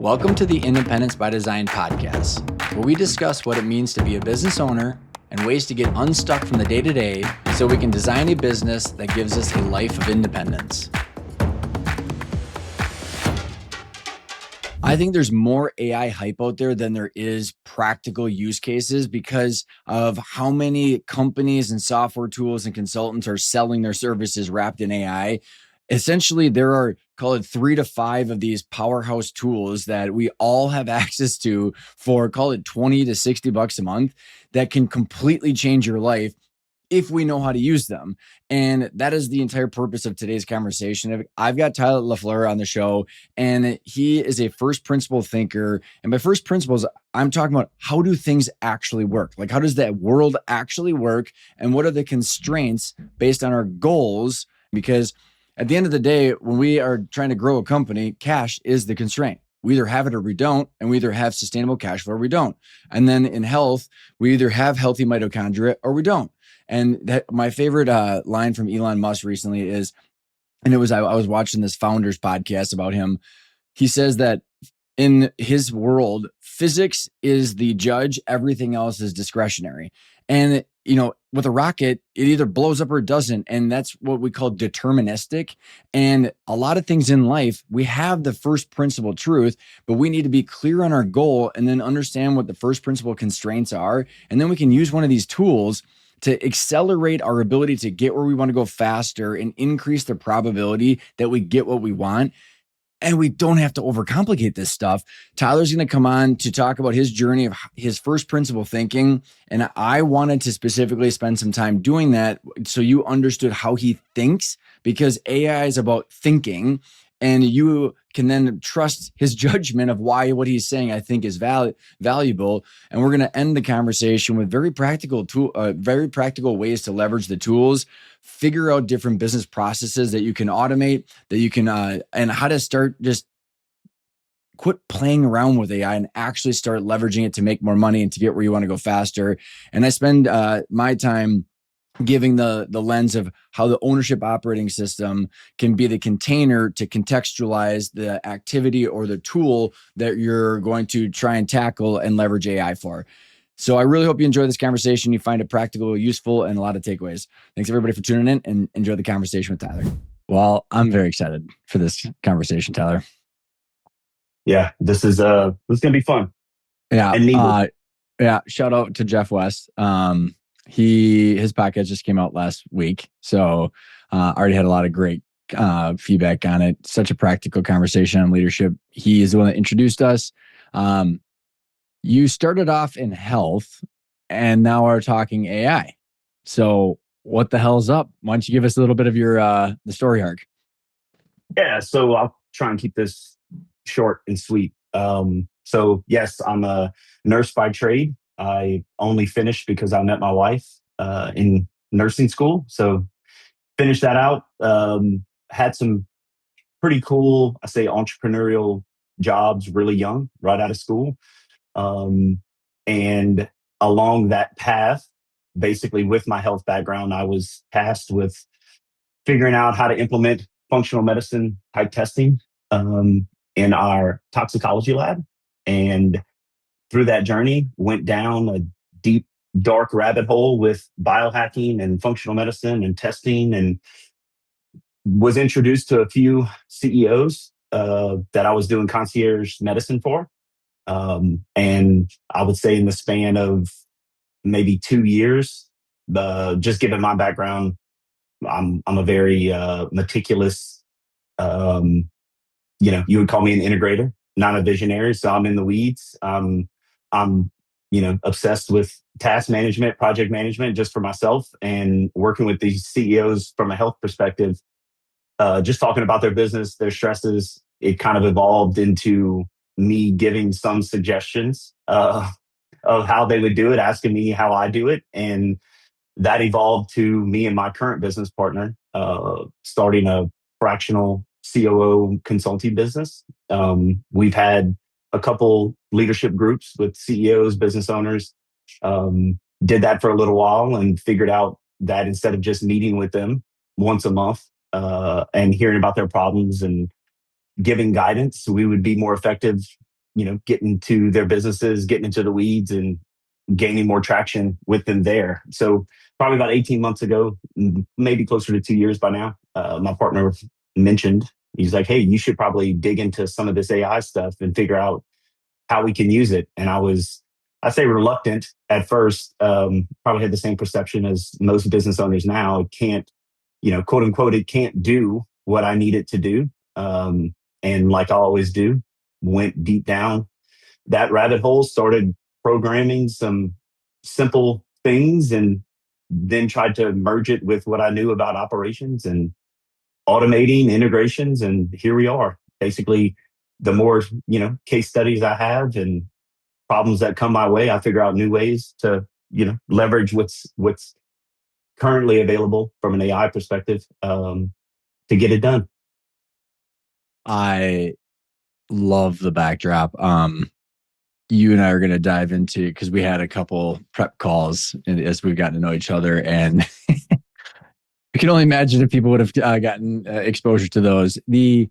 Welcome to the Independence by Design podcast, where we discuss what it means to be a business owner and ways to get unstuck from the day-to-day so we can design a business that gives us a life of independence. I think there's more AI hype out there than there is practical use cases because of how many companies and software tools and consultants are selling their services wrapped in AI. Essentially, there are, call it 3 to 5 of these powerhouse tools that we all have access to for, call it 20 to 60 bucks a month, that can completely change your life if we know how to use them. And that is the entire purpose of today's conversation. I've got Tyler LaFleur on the show, and he is a first principle thinker. And by first principles, I'm talking about how do things actually work? Like, how does that world actually work? And what are the constraints based on our goals? Because at the end of the day, when we are trying to grow a company, cash is the constraint. We either have it or we don't, and we either have sustainable cash flow or we don't. And then in health, we either have healthy mitochondria or we don't. And that, my favorite line from Elon Musk recently is, and it was, I was watching this founders podcast about him. He says that in his world, physics is the judge, everything else is discretionary. And, you know, with a rocket, it either blows up or it doesn't. And that's what we call deterministic. And a lot of things in life, we have the first principle truth, but we need to be clear on our goal and then understand what the first principle constraints are. And then we can use one of these tools to accelerate our ability to get where we want to go faster and increase the probability that we get what we want. And we don't have to overcomplicate this stuff. Tyler's going to come on to talk about his journey of his first principle thinking. And I wanted to specifically spend some time doing that so you understood how he thinks, because AI is about thinking, and you can then trust his judgment of why what he's saying, I think, is valuable. And we're going to end the conversation with very practical ways to leverage the tools, figure out different business processes that you can automate, that you can, and how to start just quit playing around with AI and actually start leveraging it to make more money and to get where you want to go faster. And I spend my time giving the lens of how the ownership operating system can be the container to contextualize the activity or the tool that you're going to try and tackle and leverage AI for. So I really hope you enjoy this conversation. You find it practical, useful, and a lot of takeaways. Thanks everybody for tuning in, and enjoy the conversation with Tyler. Well, I'm very excited for this conversation, Tyler. Yeah, this is going to be fun. Yeah. And shout out to Jeff West. His podcast just came out last week. So already had a lot of great feedback on it. Such a practical conversation on leadership. He is the one that introduced us. You started off in health and now are talking AI. So what the hell's up? Why don't you give us a little bit of your the story arc? Yeah, so I'll try and keep this short and sweet. So yes, I'm a nurse by trade. I only finished because I met my wife in nursing school. So finished that out. Had some pretty cool, I say, entrepreneurial jobs really young, right out of school. And along that path, basically with my health background, I was tasked with figuring out how to implement functional medicine type testing in our toxicology lab. And through that journey, went down a deep, dark rabbit hole with biohacking and functional medicine and testing, and was introduced to a few CEOs that I was doing concierge medicine for. And I would say in the span of maybe 2 years, just given my background, I'm a very meticulous, you would call me an integrator, not a visionary. So I'm in the weeds. I'm obsessed with task management, project management, just for myself, and working with these CEOs from a health perspective, just talking about their business, their stresses. It kind of evolved into me giving some suggestions of how they would do it, asking me how I do it. And that evolved to me and my current business partner starting a fractional COO consulting business. We've had a couple leadership groups with CEOs, business owners, did that for a little while and figured out that instead of just meeting with them once a month and hearing about their problems and giving guidance, we would be more effective getting into their businesses, getting into the weeds, and gaining more traction with them there. So probably about 18 months ago, maybe closer to 2 years by now, my partner mentioned, he's like, hey, you should probably dig into some of this AI stuff and figure out how we can use it. And I say reluctant at first, probably had the same perception as most business owners now. It can't, quote unquote, it can't do what I need it to do. And like I always do, went deep down that rabbit hole, started programming some simple things, and then tried to merge it with what I knew about operations and automating integrations. And here we are. Basically, the more, case studies I have and problems that come my way, I figure out new ways to, leverage what's currently available from an AI perspective, to get it done. I love the backdrop. You and I are going to dive into, because we had a couple prep calls as we've gotten to know each other, and I can only imagine if people would have gotten exposure to those. And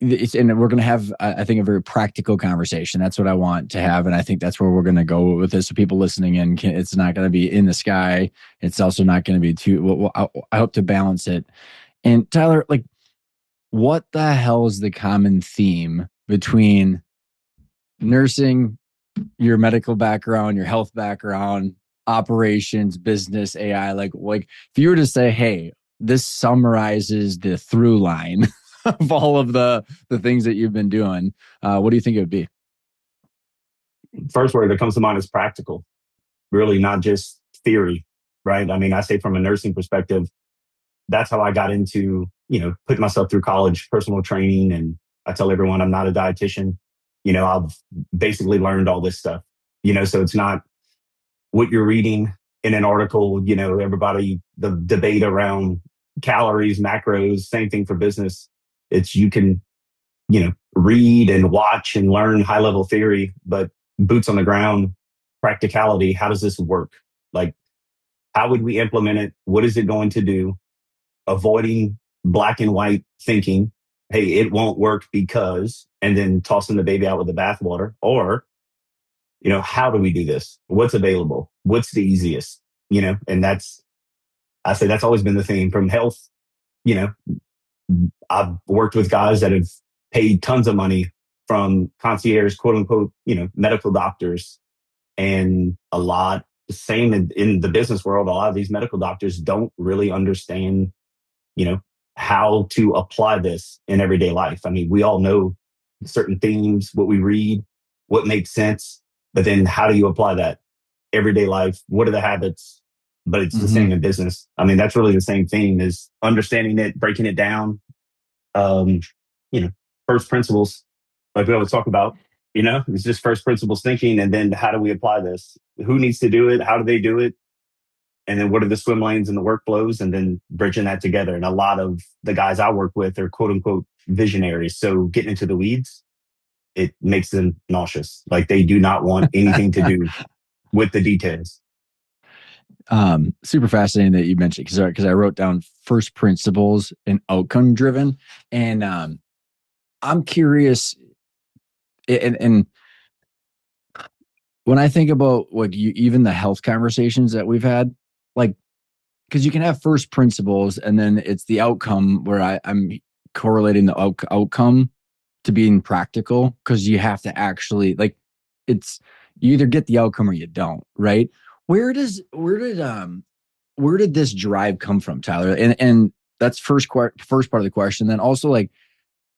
we're going to have, I think, a very practical conversation. That's what I want to have, and I think that's where we're going to go with this. So people listening in, it's not going to be in the sky. It's also not going to be too. Well, I hope to balance it. And Tyler, like, what the hell is the common theme between nursing, your medical background, your health background, operations, business, AI? Like if you were to say, hey, this summarizes the through line of all of the things that you've been doing, what do you think it would be? First word that comes to mind is practical, really, not just theory, right? I mean, I say from a nursing perspective, that's how I got into, putting myself through college, personal training. And I tell everyone I'm not a dietitian. I've basically learned all this stuff, so it's not what you're reading in an article, everybody, the debate around calories, macros, same thing for business. It's you can, read and watch and learn high level theory, but boots on the ground, practicality. How does this work? Like, how would we implement it? What is it going to do? Avoiding black and white thinking. Hey, it won't work because, and then tossing the baby out with the bathwater. Or, how do we do this? What's available? What's the easiest? And I say that's always been the theme from health. You know, I've worked with guys that have paid tons of money from concierge, quote unquote, medical doctors, and a lot, same in the business world, a lot of these medical doctors don't really understand, how to apply this in everyday life. I mean, we all know certain themes, what we read, what makes sense, but then how do you apply that everyday life? What are the habits? But it's the same in business. I mean, that's really the same thing, is understanding it, breaking it down. Um, First principles, like we always talk about, it's just first principles thinking. And then how do we apply this? Who needs to do it? How do they do it? And then what are the swim lanes and the workflows? And then bridging that together. And a lot of the guys I work with are quote unquote visionaries. So getting into the weeds, it makes them nauseous. Like they do not want anything to do with the details. Super fascinating that you mentioned, because I wrote down first principles and outcome driven. And I'm curious, and when I think about even the health conversations that we've had, like, because you can have first principles and then it's the outcome where I'm correlating the outcome to being practical, because you have to actually, like, it's, you either get the outcome or you don't, right? Where did this drive come from, Tyler? And that's first part of the question. Then also, like,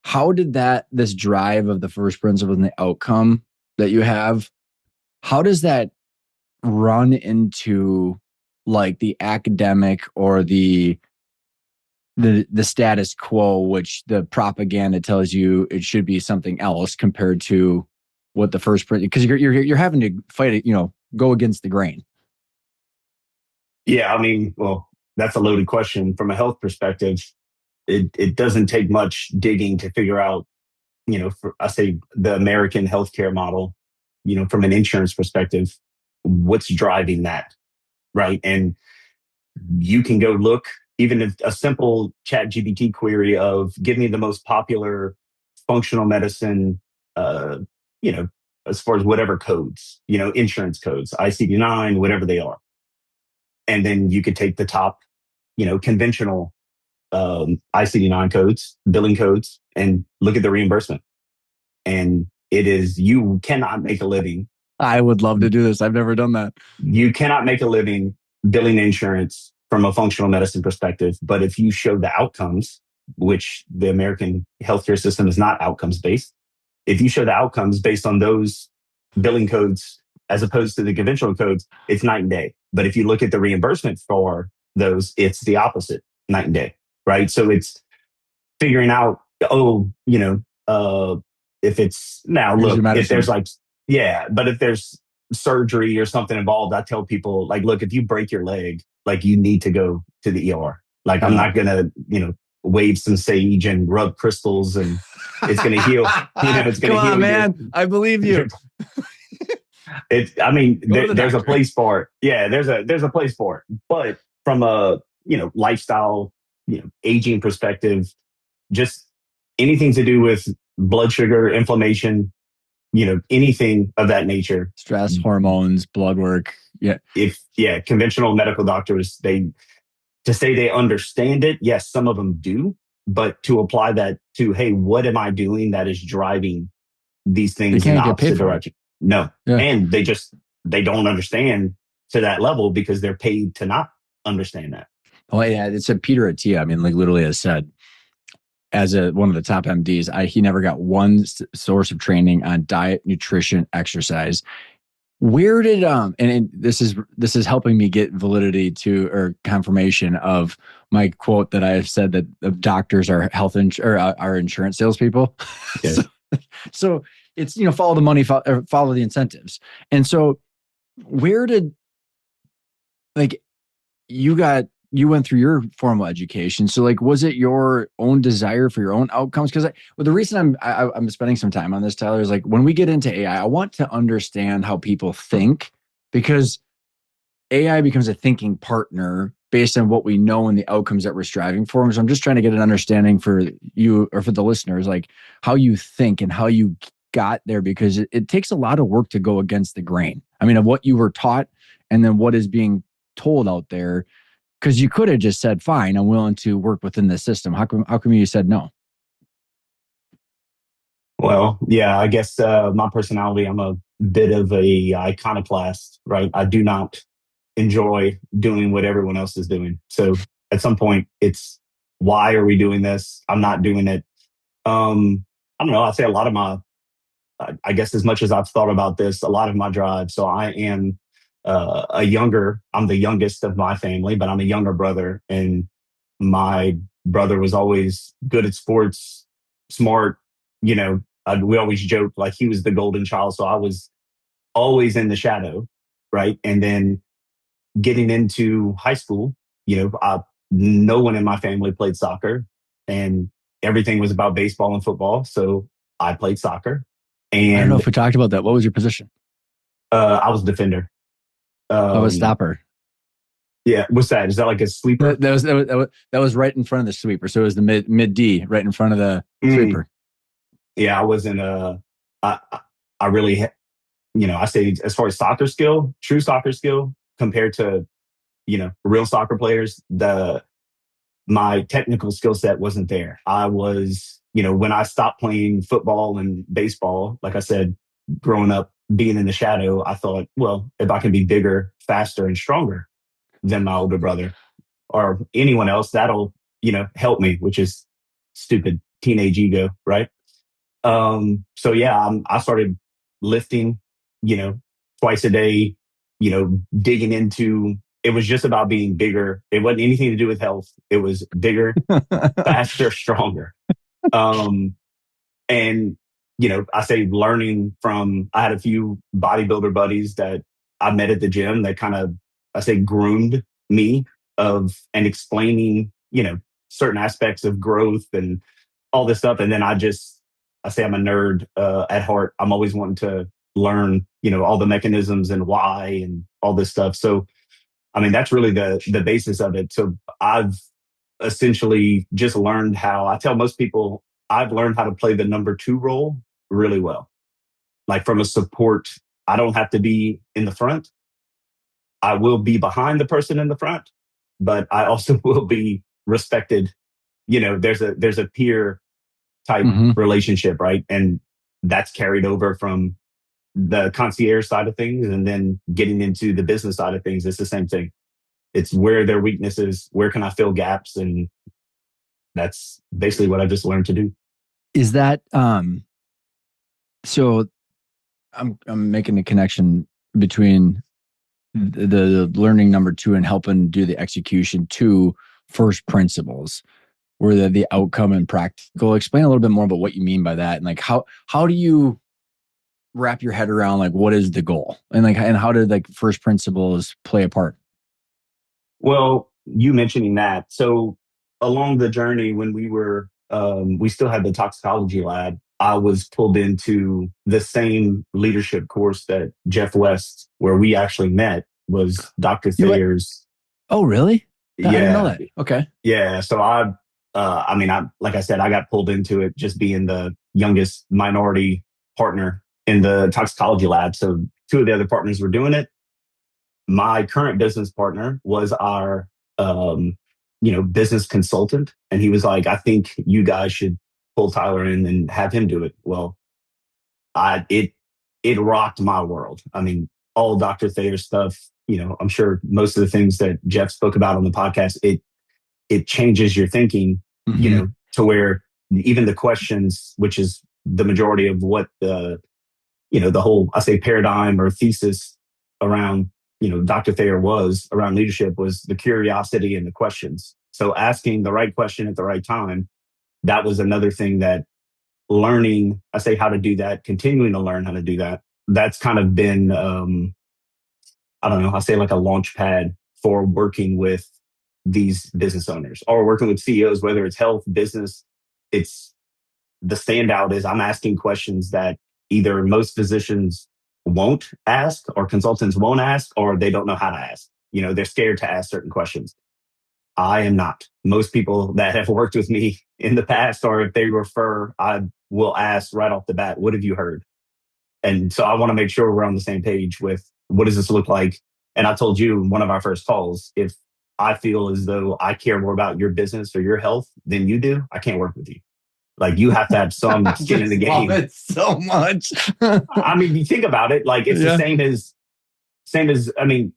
how did this drive of the first principle and the outcome that you have, how does that run into like the academic or the status quo, which the propaganda tells you it should be something else compared to what the first principle, because you're having to fight it, go against the grain. Yeah, I mean, well, that's a loaded question. From a health perspective, it doesn't take much digging to figure out, I say the American healthcare model, from an insurance perspective, what's driving that, right? And you can go look, even if a simple ChatGPT query of give me the most popular functional medicine uh, you know, as far as whatever codes, insurance codes, ICD-9, whatever they are. And then you could take the top, conventional ICD-9 codes, billing codes, and look at the reimbursement. And you cannot make a living. I would love to do this. I've never done that. You cannot make a living billing insurance from a functional medicine perspective. But if you show the outcomes, which the American healthcare system is not outcomes based, if you show the outcomes based on those billing codes as opposed to the conventional codes, it's night and day. But if you look at the reimbursement for those, it's the opposite, night and day, right? So it's figuring out, if it's now, look, if there's but if there's surgery or something involved, I tell people, like, look, if you break your leg, like, you need to go to the ER. Like, I'm not going to, wave some sage and rub crystals and it's going to heal. It's going to heal. Come on, man. I believe you. There's a place for it. Yeah, there's a place for it. But from a, lifestyle, aging perspective, just anything to do with blood sugar, inflammation, anything of that nature. Stress, hormones, blood work. Yeah. Conventional medical doctors, to say they understand it, yes, some of them do, but to apply that to, hey, what am I doing that is driving these things in the opposite direction? No. Yeah. And they don't understand to that level because they're paid to not understand that. Oh yeah, it said Peter Attia. I mean, like, literally has said, as one of the top MDs, he never got one source of training on diet, nutrition, exercise. Where did and this is helping me get validity to, or confirmation of my quote that I have said that doctors are are insurance salespeople. Okay. so it's, follow the money, follow the incentives. And so where did, like, you went through your formal education. So, like, was it your own desire for your own outcomes? Because the reason I'm spending some time on this, Tyler, is, like, when we get into AI, I want to understand how people think, because AI becomes a thinking partner based on what we know and the outcomes that we're striving for. So I'm just trying to get an understanding for you, or for the listeners, like, how you think and how you got there, because it takes a lot of work to go against the grain. I mean, of what you were taught and then what is being told out there. Because you could have just said, fine, I'm willing to work within the system. How come you said no? Well, yeah, I guess my personality, I'm a bit of a iconoclast, right? I do not enjoy doing what everyone else is doing. So at some point, it's, why are we doing this? I'm not doing it. I don't know. I'd say a lot of I guess, as much as I've thought about this, a lot of my drive. So I am I'm the youngest of my family, but I'm a younger brother. And my brother was always good at sports, smart, we always joked like he was the golden child. So I was always in the shadow. Right. And then getting into high school, no one in my family played soccer, and everything was about baseball and football. So I played soccer. And I don't know if we talked about that. What was your position? I was defender. I was stopper. Yeah, what's that? Is that like a sweeper? That was right in front of the sweeper. So it was the mid D, right in front of the sweeper. Yeah, I wasn't. I really, I say, as far as soccer skill, true soccer skill, compared to, real soccer players, my technical skill set wasn't there. I was, when I stopped playing football and baseball, like I said, growing up, being in the shadow, I thought, well, if I can be bigger, faster, and stronger than my older brother or anyone else, that'll, help me, which is stupid teenage ego, right? So yeah, I started lifting, twice a day, digging into, it was just about being bigger. It wasn't anything to do with health. It was bigger, faster, stronger. And, I say learning from, I had a few bodybuilder buddies that I met at the gym that kind of, I say, groomed me and explaining, certain aspects of growth and all this stuff. And then I say I'm a nerd at heart. I'm always wanting to learn, all the mechanisms and why and all this stuff. So, I mean, that's really the basis of it. So I've essentially just learned how, I tell most people, I've learned how to play the number 2 role really well. like from a support, I don't have to be in the front. I will be behind the person in the front, but I also will be respected. There's a peer type Hmm. relationship, right? And that's carried over from the concierge side of things, and then getting into the business side of things. It's the same thing. It's where are their weaknesses, where can I fill gaps, and that's basically what I just learned to do. Is that so I'm making a connection between the learning number two and helping do the execution to first principles, where the outcome and practical. Explain a little bit more about what you mean by that, and like how do you wrap your head around like what is the goal, and like and how did like first principles play a part? Well, you mentioning that. So along the journey, when we still had the toxicology lab, I was pulled into the same leadership course that Jeff West, where we actually met, was Dr. You what? Thayer's. Oh, really? I didn't know Yeah. that. Okay. Yeah. So like I said, I got pulled into it just being the youngest minority partner in the toxicology lab. So two of the other partners were doing it. My current business partner was our business consultant, and he was like, I think you guys should pull Tyler in and have him do it. Well, I it rocked my world. I mean, all Dr. Thayer stuff, I'm sure most of the things that Jeff spoke about on the podcast, it changes your thinking, Hmm. to where even the questions, which is the majority of what the whole, I say, paradigm or thesis around, Dr. Thayer was around leadership, was the curiosity and the questions. So asking the right question at the right time, that was another thing that learning, I say, how to do that, continuing to learn how to do that. That's kind of been, I don't know, I say like a launch pad for working with these business owners or working with CEOs, whether it's health, business. It's the standout is I'm asking questions that either most physicians won't ask or consultants won't ask, or they don't know how to ask. They're scared to ask certain questions. I am not. Most people that have worked with me in the past, or if they refer, I will ask right off the bat, what have you heard? And so I want to make sure we're on the same page with what does this look like? And I told you in one of our first calls, if I feel as though I care more about your business or your health than you do, I can't work with you. Like you have to have some I skin in the just love game. it so much. I mean, you think about it, like it's the Yeah. same as I mean,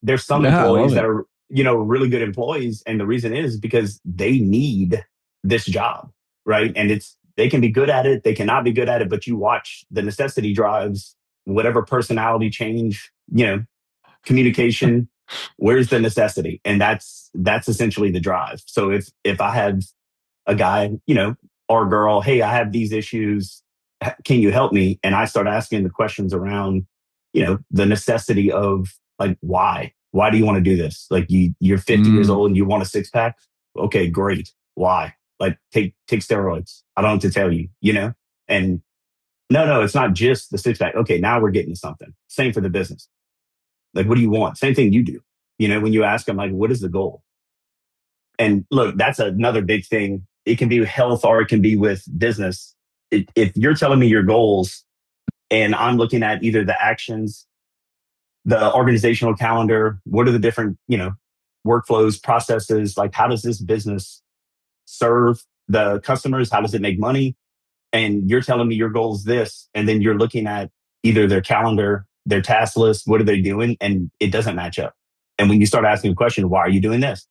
there's some Yeah, I love employees that it. are, really good employees, and the reason is because they need this job, right? And they can be good at it, they cannot be good at it, but you watch the necessity drives whatever personality change, communication, where's the necessity? And that's essentially the drive. So if I have a guy, or girl, hey, I have these issues. Can you help me? And I start asking the questions around, the necessity of like, why? Why do you want to do this? Like you're 50 years Mm. old and you want a six pack? Okay, great. Why? Like take steroids. I don't have to tell you, And no, it's not just the six pack. Okay, now we're getting to something. Same for the business. Like, what do you want? Same thing you do. When you ask them, like, what is the goal? And look, that's another big thing. It can be health or it can be with business. If you're telling me your goals and I'm looking at either the actions, the organizational calendar, what are the different, workflows, processes, like how does this business serve the customers? How does it make money? And you're telling me your goal is this, and then you're looking at either their calendar, their task list, what are they doing? And it doesn't match up. And when you start asking a question, why are you doing this?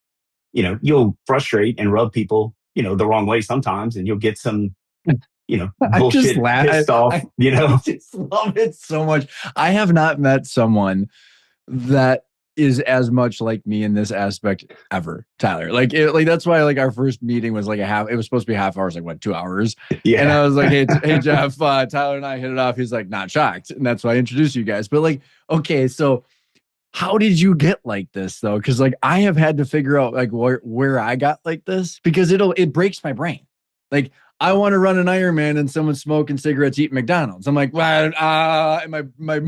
You'll frustrate and rub people, the wrong way sometimes, and you'll get some, I just bullshit laugh. pissed off, I just love it so much. I have not met someone that is as much like me in this aspect ever, Tyler. Like that's why like our first meeting was like a half. It was supposed to be half hours, like what, 2 hours? And Yeah. I was like, hey Jeff, Tyler and I hit it off. He's like, not shocked, and that's why I introduced you guys. But like, okay, so how did you get like this though? Because like I have had to figure out like where I got like this because it breaks my brain. Like I want to run an Ironman and someone's smoking cigarettes, eating McDonald's. I'm like, well, and my my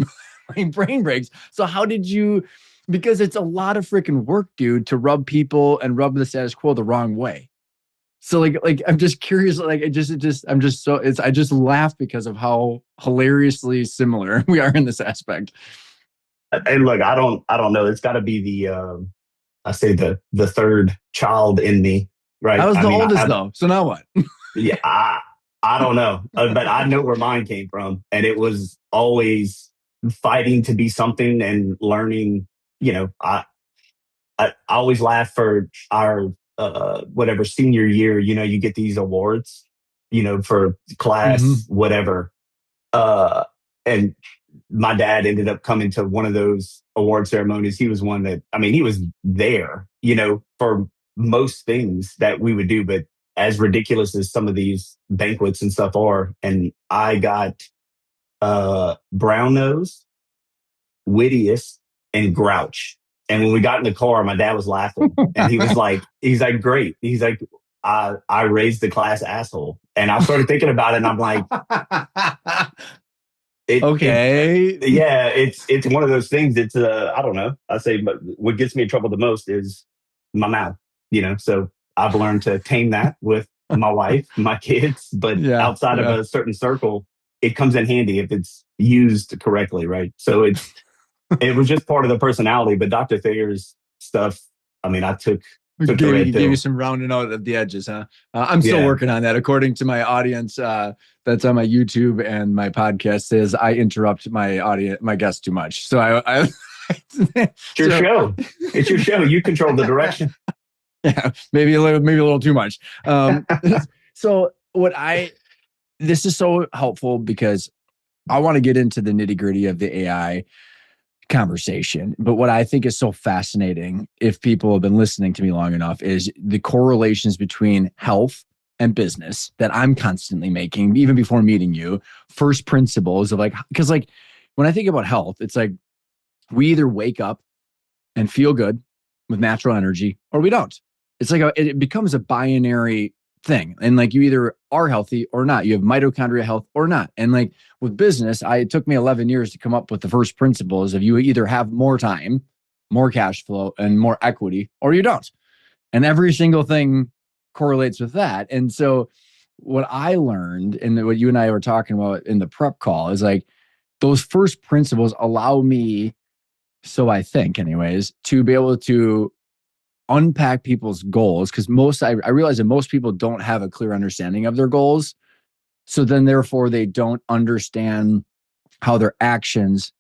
brain breaks. So how did you? Because it's a lot of freaking work, dude, to rub people and rub the status quo the wrong way. So like I'm just curious. Like I'm just so it's I just laugh because of how hilariously similar we are in this aspect. And look, I don't know. It's got to be I say the third child in me, I right? was I the mean, oldest though. So now what? yeah, I don't know, but I know where mine came from, and it was always fighting to be something and learning. You know, I always laugh for our whatever senior year. You know, you get these awards, you know, for class Hmm. whatever, uh, and my dad ended up coming to one of those award ceremonies. He was one that, I mean, he was there, you know, for most things that we would do, but as ridiculous as some of these banquets and stuff are, and I got brown nose, wittiest, and grouch. And when we got in the car, my dad was laughing, and he's like, great. He's like, I raised the class asshole, and I started thinking about it, and I'm like, it Okay. yeah, it's one of those things. It's I don't know. I say, but what gets me in trouble the most is my mouth. You know, so I've learned to tame that with my wife, my kids, but Yeah. outside of Yeah. a certain circle, it comes in handy if it's used correctly, right? So it was just part of the personality. But Dr. Thayer's stuff, I mean, I took the red Gave you pill. some rounding out of the edges, huh? I'm still Yeah, working on that. According to my audience, that's on my YouTube and my podcast, says I interrupt my audience, my guests too much. So it's your so show. It's your show. You control the direction. yeah, maybe a little too much. So this is so helpful because I want to get into the nitty gritty of the AI conversation. But what I think is so fascinating, if people have been listening to me long enough, is the correlations between health and business that I'm constantly making, even before meeting you. First principles of like, because like when I think about health, it's like we either wake up and feel good with natural energy or we don't. It's like it becomes a binary thing. And like you either are healthy or not. You have mitochondria health or not. And like with business, it took me 11 years to come up with the first principles of you either have more time, more cash flow, and more equity, or you don't. And every single thing correlates with that. And so what I learned and what you and I were talking about in the prep call is like those first principles allow me, so I think, anyways, to be able to unpack people's goals because I realize that most people don't have a clear understanding of their goals. So then, therefore, they don't understand how their actions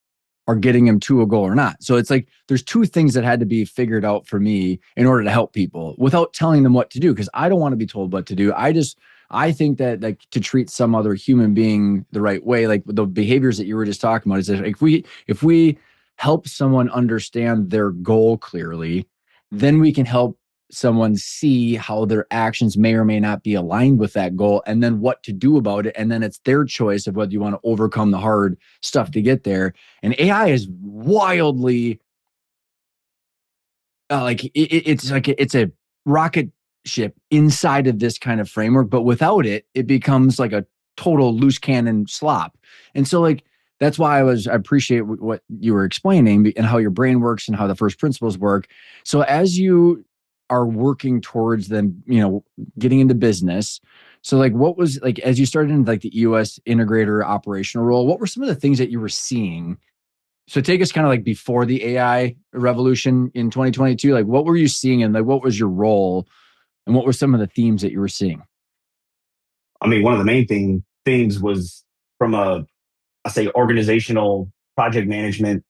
are getting them to a goal or not. So it's like there's two things that had to be figured out for me in order to help people without telling them what to do because I don't want to be told what to do. I think that like to treat some other human being the right way, like the behaviors that you were just talking about, is that if we help someone understand their goal clearly, then we can help someone see how their actions may or may not be aligned with that goal and then what to do about it. And then it's their choice of whether you want to overcome the hard stuff to get there. And AI is wildly it's like it's a rocket ship inside of this kind of framework, but without it, it becomes like a total loose cannon slop. And so like that's why I appreciate what you were explaining and how your brain works and how the first principles work. So as you are working towards them, getting into business. So like what was like as you started in like the US integrator operational role, what were some of the things that you were seeing? So take us kind of like before the AI revolution in 2022. Like, what were you seeing, and like, what was your role, and what were some of the themes that you were seeing? I mean, one of the main things was from I say organizational project management,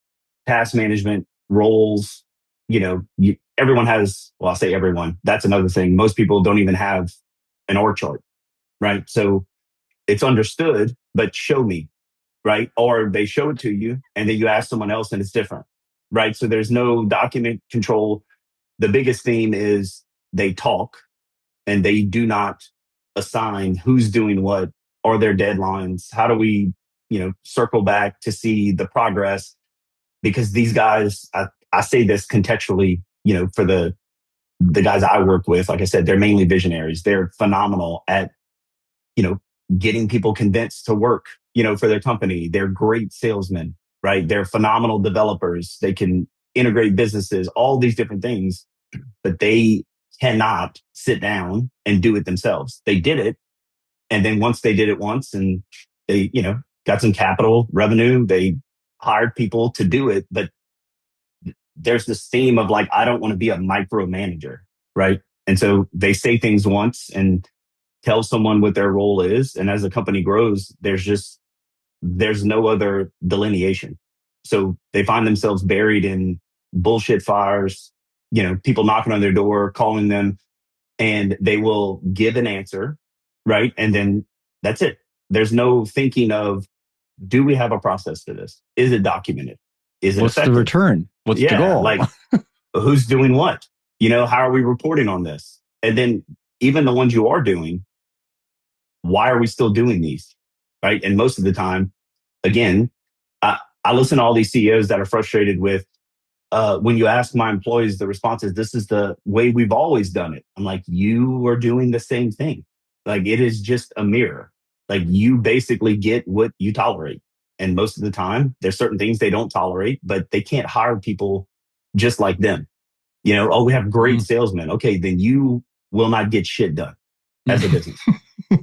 task management roles. You know, everyone has, well, I'll say everyone. That's another thing. Most people don't even have an org chart, right? So it's understood, but show me, right? Or they show it to you and then you ask someone else and it's different, right? So there's no document control. The biggest theme is they talk and they do not assign who's doing what or their deadlines. How do we, circle back to see the progress? Because these guys, I say this contextually, for the guys I work with, like I said, they're mainly visionaries. They're phenomenal at, you know, getting people convinced to work, for their company. They're great salesmen, right? They're phenomenal developers. They can integrate businesses, all these different things, but they cannot sit down and do it themselves. They did it. And then once they did it once and they, got some capital revenue, they hired people to do it. But there's this theme of like, I don't want to be a micromanager, right? And so they say things once and tell someone what their role is. And as the company grows, there's no other delineation. So they find themselves buried in bullshit fires, people knocking on their door, calling them, and they will give an answer, right? And then that's it. There's no thinking of, do we have a process to this? Is it documented? Is it What's the effective? return? What's the Yeah, goal? like who's doing what? How are we reporting on this? And then even the ones you are doing, why are we still doing these? Right. And most of the time, again, I listen to all these CEOs that are frustrated with when you ask my employees, the response is, this is the way we've always done it. I'm like, you are doing the same thing. Like, it is just a mirror. Like, you basically get what you tolerate. And most of the time, there's certain things they don't tolerate, but they can't hire people just like them. Oh, we have great salesmen. Okay, then you will not get shit done as a business.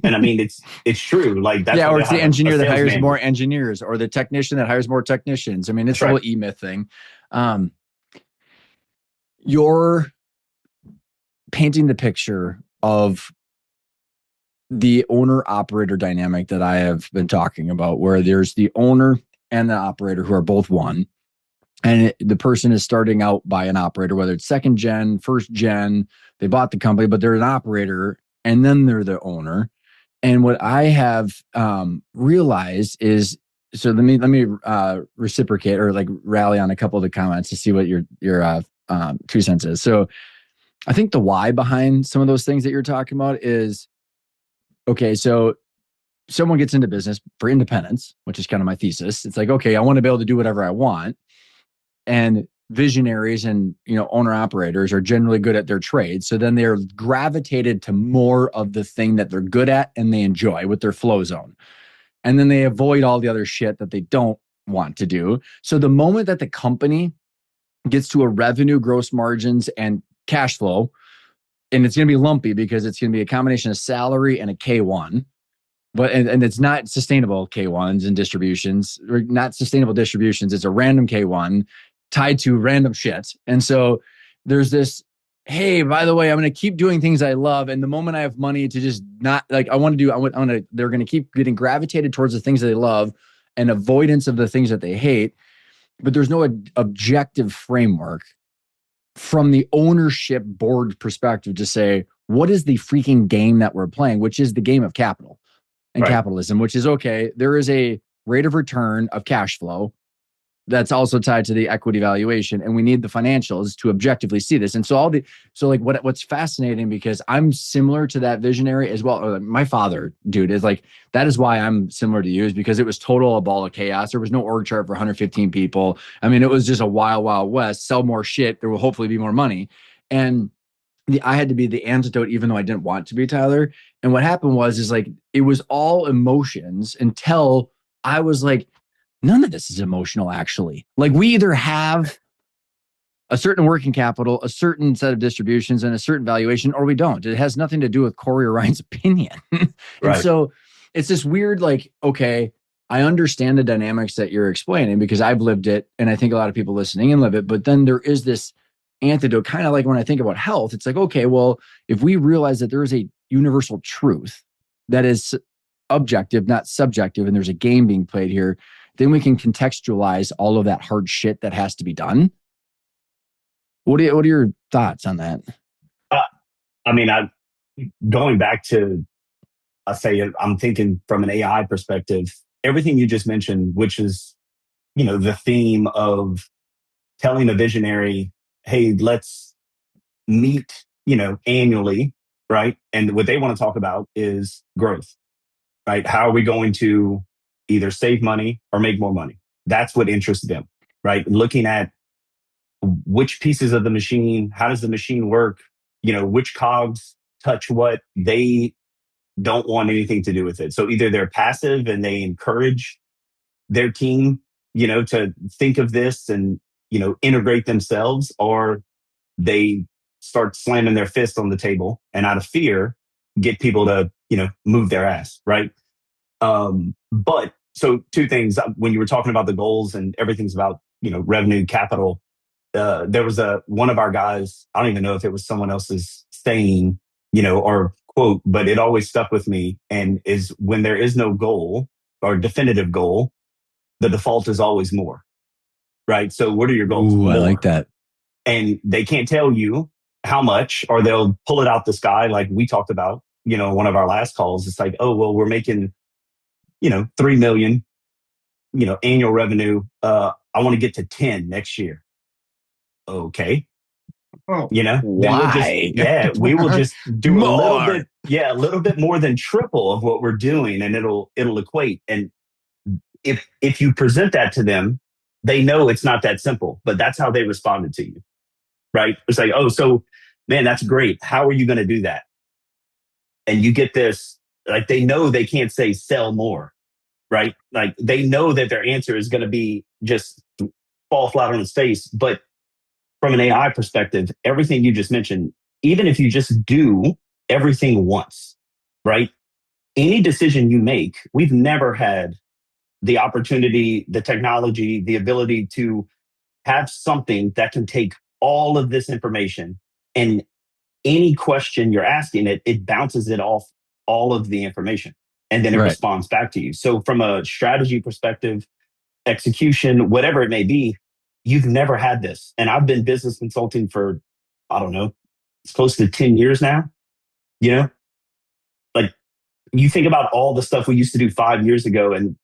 And I mean, it's true. Like, that's or it's the engineer that hires manager. more engineers, or the technician that hires more technicians. I mean, it's the whole E-Myth thing. You're painting the picture of the owner-operator dynamic that I have been talking about, where there's the owner and the operator who are both one. And the person is starting out by an operator, whether it's second gen, first gen, they bought the company, but they're an operator, and then they're the owner. And what I have realized is, so let me reciprocate or like rally on a couple of the comments to see what your 2 cents is. So I think the why behind some of those things that you're talking about is, okay, so someone gets into business for independence, which is kind of my thesis. It's like, okay, I want to be able to do whatever I want. And visionaries and owner operators are generally good at their trade, so then they're gravitated to more of the thing that they're good at and they enjoy with their flow zone, and then they avoid all the other shit that they don't want to do. So the moment that the company gets to a revenue, gross margins, and cash flow, and it's going to be lumpy because it's going to be a combination of salary and a K1, but and it's not sustainable K1s and distributions, or not sustainable distributions. It's a random K1 tied to random shit. And so there's this, hey, by the way, I'm going to keep doing things I love. And the moment I have money to just not like, they're going to keep getting gravitated towards the things that they love and avoidance of the things that they hate. But there's no objective framework from the ownership board perspective to say, what is the freaking game that we're playing, which is the game of capital and capitalism, which is, okay, there is a rate of return of cash flow that's also tied to the equity valuation, and we need the financials to objectively see this. And so what's fascinating, because I'm similar to that visionary as well. My father, dude, is like, that is why I'm similar to you, is because it was total a ball of chaos. There was no org chart for 115 people. I mean, it was just a wild, wild west. Sell more shit, there will hopefully be more money. And I had to be the antidote, even though I didn't want to be, Tyler. And what happened is like, it was all emotions until I was like, none of this is emotional, actually. Like, we either have a certain working capital, a certain set of distributions, and a certain valuation, or we don't. It has nothing to do with Corey or Ryan's opinion. And so it's this weird, like, okay, I understand the dynamics that you're explaining because I've lived it, and I think a lot of people listening in live it. But then there is this antidote, kind of like when I think about health, it's like, okay, well, if we realize that there is a universal truth that is objective, not subjective, and there's a game being played here, then we can contextualize all of that hard shit that has to be done. What are your thoughts on that? I mean, going back to, I'm thinking from an AI perspective, everything you just mentioned, which is, the theme of telling a visionary, hey, let's meet, annually, right? And what they want to talk about is growth, right? How are we going to either save money or make more money? That's what interests them, right? Looking at which pieces of the machine, how does the machine work? Which cogs touch what? They don't want anything to do with it. So either they're passive and they encourage their team, to think of this and, integrate themselves, or they start slamming their fist on the table and out of fear, get people to, move their ass, right? But so two things when you were talking about the goals and everything's about, revenue, capital, there was one of our guys, I don't even know if it was someone else's saying, or quote, but it always stuck with me, and is when there is no goal or definitive goal, the default is always more, right? So what are your goals? Ooh, I More. like that. And they can't tell you how much, or they'll pull it out the sky like we talked about, one of our last calls. It's like, oh, well, we're making, 3 million, annual revenue. I want to get to 10 next year. Okay. Oh, Then why? we will just do More. a little bit more than triple of what we're doing, and it'll equate. And if you present that to them, they know it's not that simple, but that's how they responded to you, right? It's like, oh, so man, that's great. How are you going to do that? And you get this, like, they know they can't say sell more, right? Like, they know that their answer is going to be just fall flat on its face. But from an AI perspective, everything you just mentioned, even if you just do everything once, right? Any decision you make, we've never had the opportunity, the technology, the ability to have something that can take all of this information, and any question you're asking it bounces it off all of the information, and then it Right. responds back to you. So from a strategy perspective, execution, whatever it may be, you've never had this. And I've been business consulting for, I don't know, it's close to 10 years now. Like, you think about all the stuff we used to do 5 years ago, and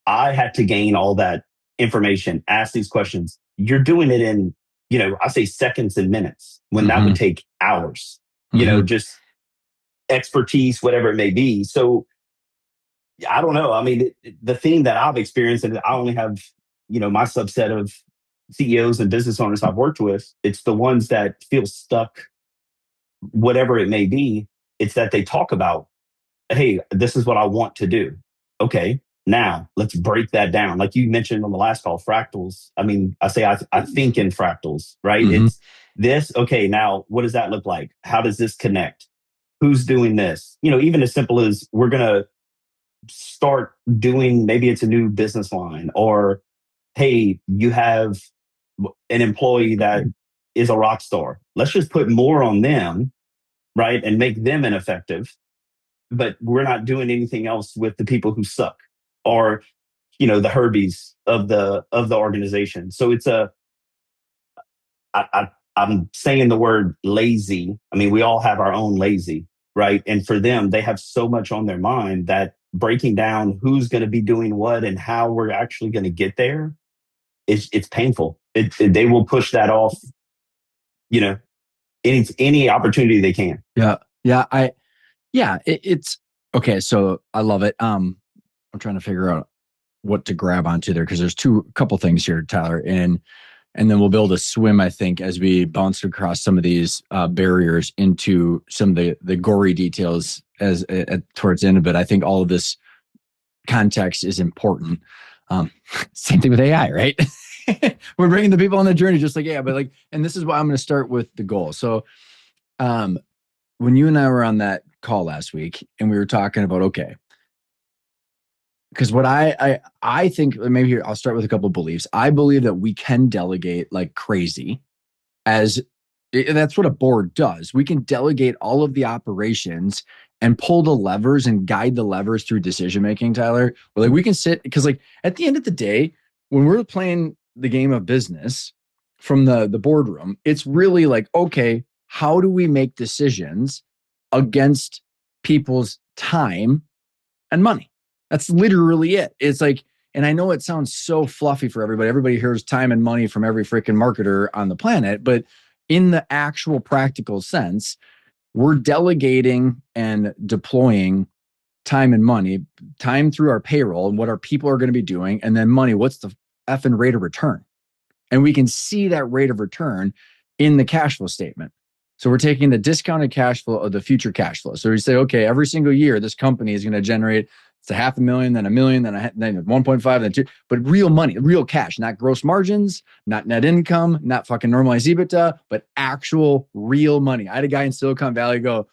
I had to gain all that information, ask these questions. You're doing it in, I say seconds and minutes, when that would take hours, just expertise, whatever it may be. So I don't know. I mean, the thing that I've experienced, and I only have, my subset of CEOs and business owners I've worked with, it's the ones that feel stuck, whatever it may be. It's that they talk about, hey, this is what I want to do. Okay, now let's break that down. Like you mentioned on the last call, fractals. I mean, I think in fractals, right? It's this. Okay, now what does that look like? How does this connect? Who's doing this? Even as simple as we're going to start doing, maybe it's a new business line, or hey, you have an employee that is a rock star. Let's just put more on them, right? And make them ineffective. But we're not doing anything else with the people who suck, or, the Herbies of the organization. So it's I'm saying the word lazy. I mean, we all have our own lazy, right? And for them, they have so much on their mind that breaking down who's going to be doing what and how we're actually going to get there, it's painful. They will push that off, any opportunity they can. It's okay. So I love it. I'm trying to figure out what to grab onto there, because there's a couple things here, Tyler, and then we'll be able to swim, I think, as we bounce across some of these barriers into some of the gory details as towards the end of it. I think all of this context is important. Same thing with AI, right? We're bringing the people on the journey, just like, and this is why I'm going to start with the goal. So, when you and I were on that call last week, and we were talking about, okay, because what I think, maybe here, I'll start with a couple of beliefs. I believe that we can delegate like crazy, that's what a board does. We can delegate all of the operations and pull the levers and guide the levers through decision making, Tyler. Or like we can sit, because like at the end of the day, when we're playing the game of business from the boardroom, it's really like, okay, how do we make decisions against people's time and money? That's literally it. It's like, and I know it sounds so fluffy for everybody. Everybody hears time and money from every freaking marketer on the planet. But in the actual practical sense, we're delegating and deploying time and money, time through our payroll and what our people are going to be doing. And then money, what's the effing rate of return? And we can see that rate of return in the cash flow statement. So we're taking the discounted cash flow of the future cash flow. So we say, okay, every single year, this company is going to generate It's a 500,000, then a million, then 1.5, then two, but real money, real cash, not gross margins, not net income, not fucking normalized EBITDA, but actual real money. I had a guy in Silicon Valley go,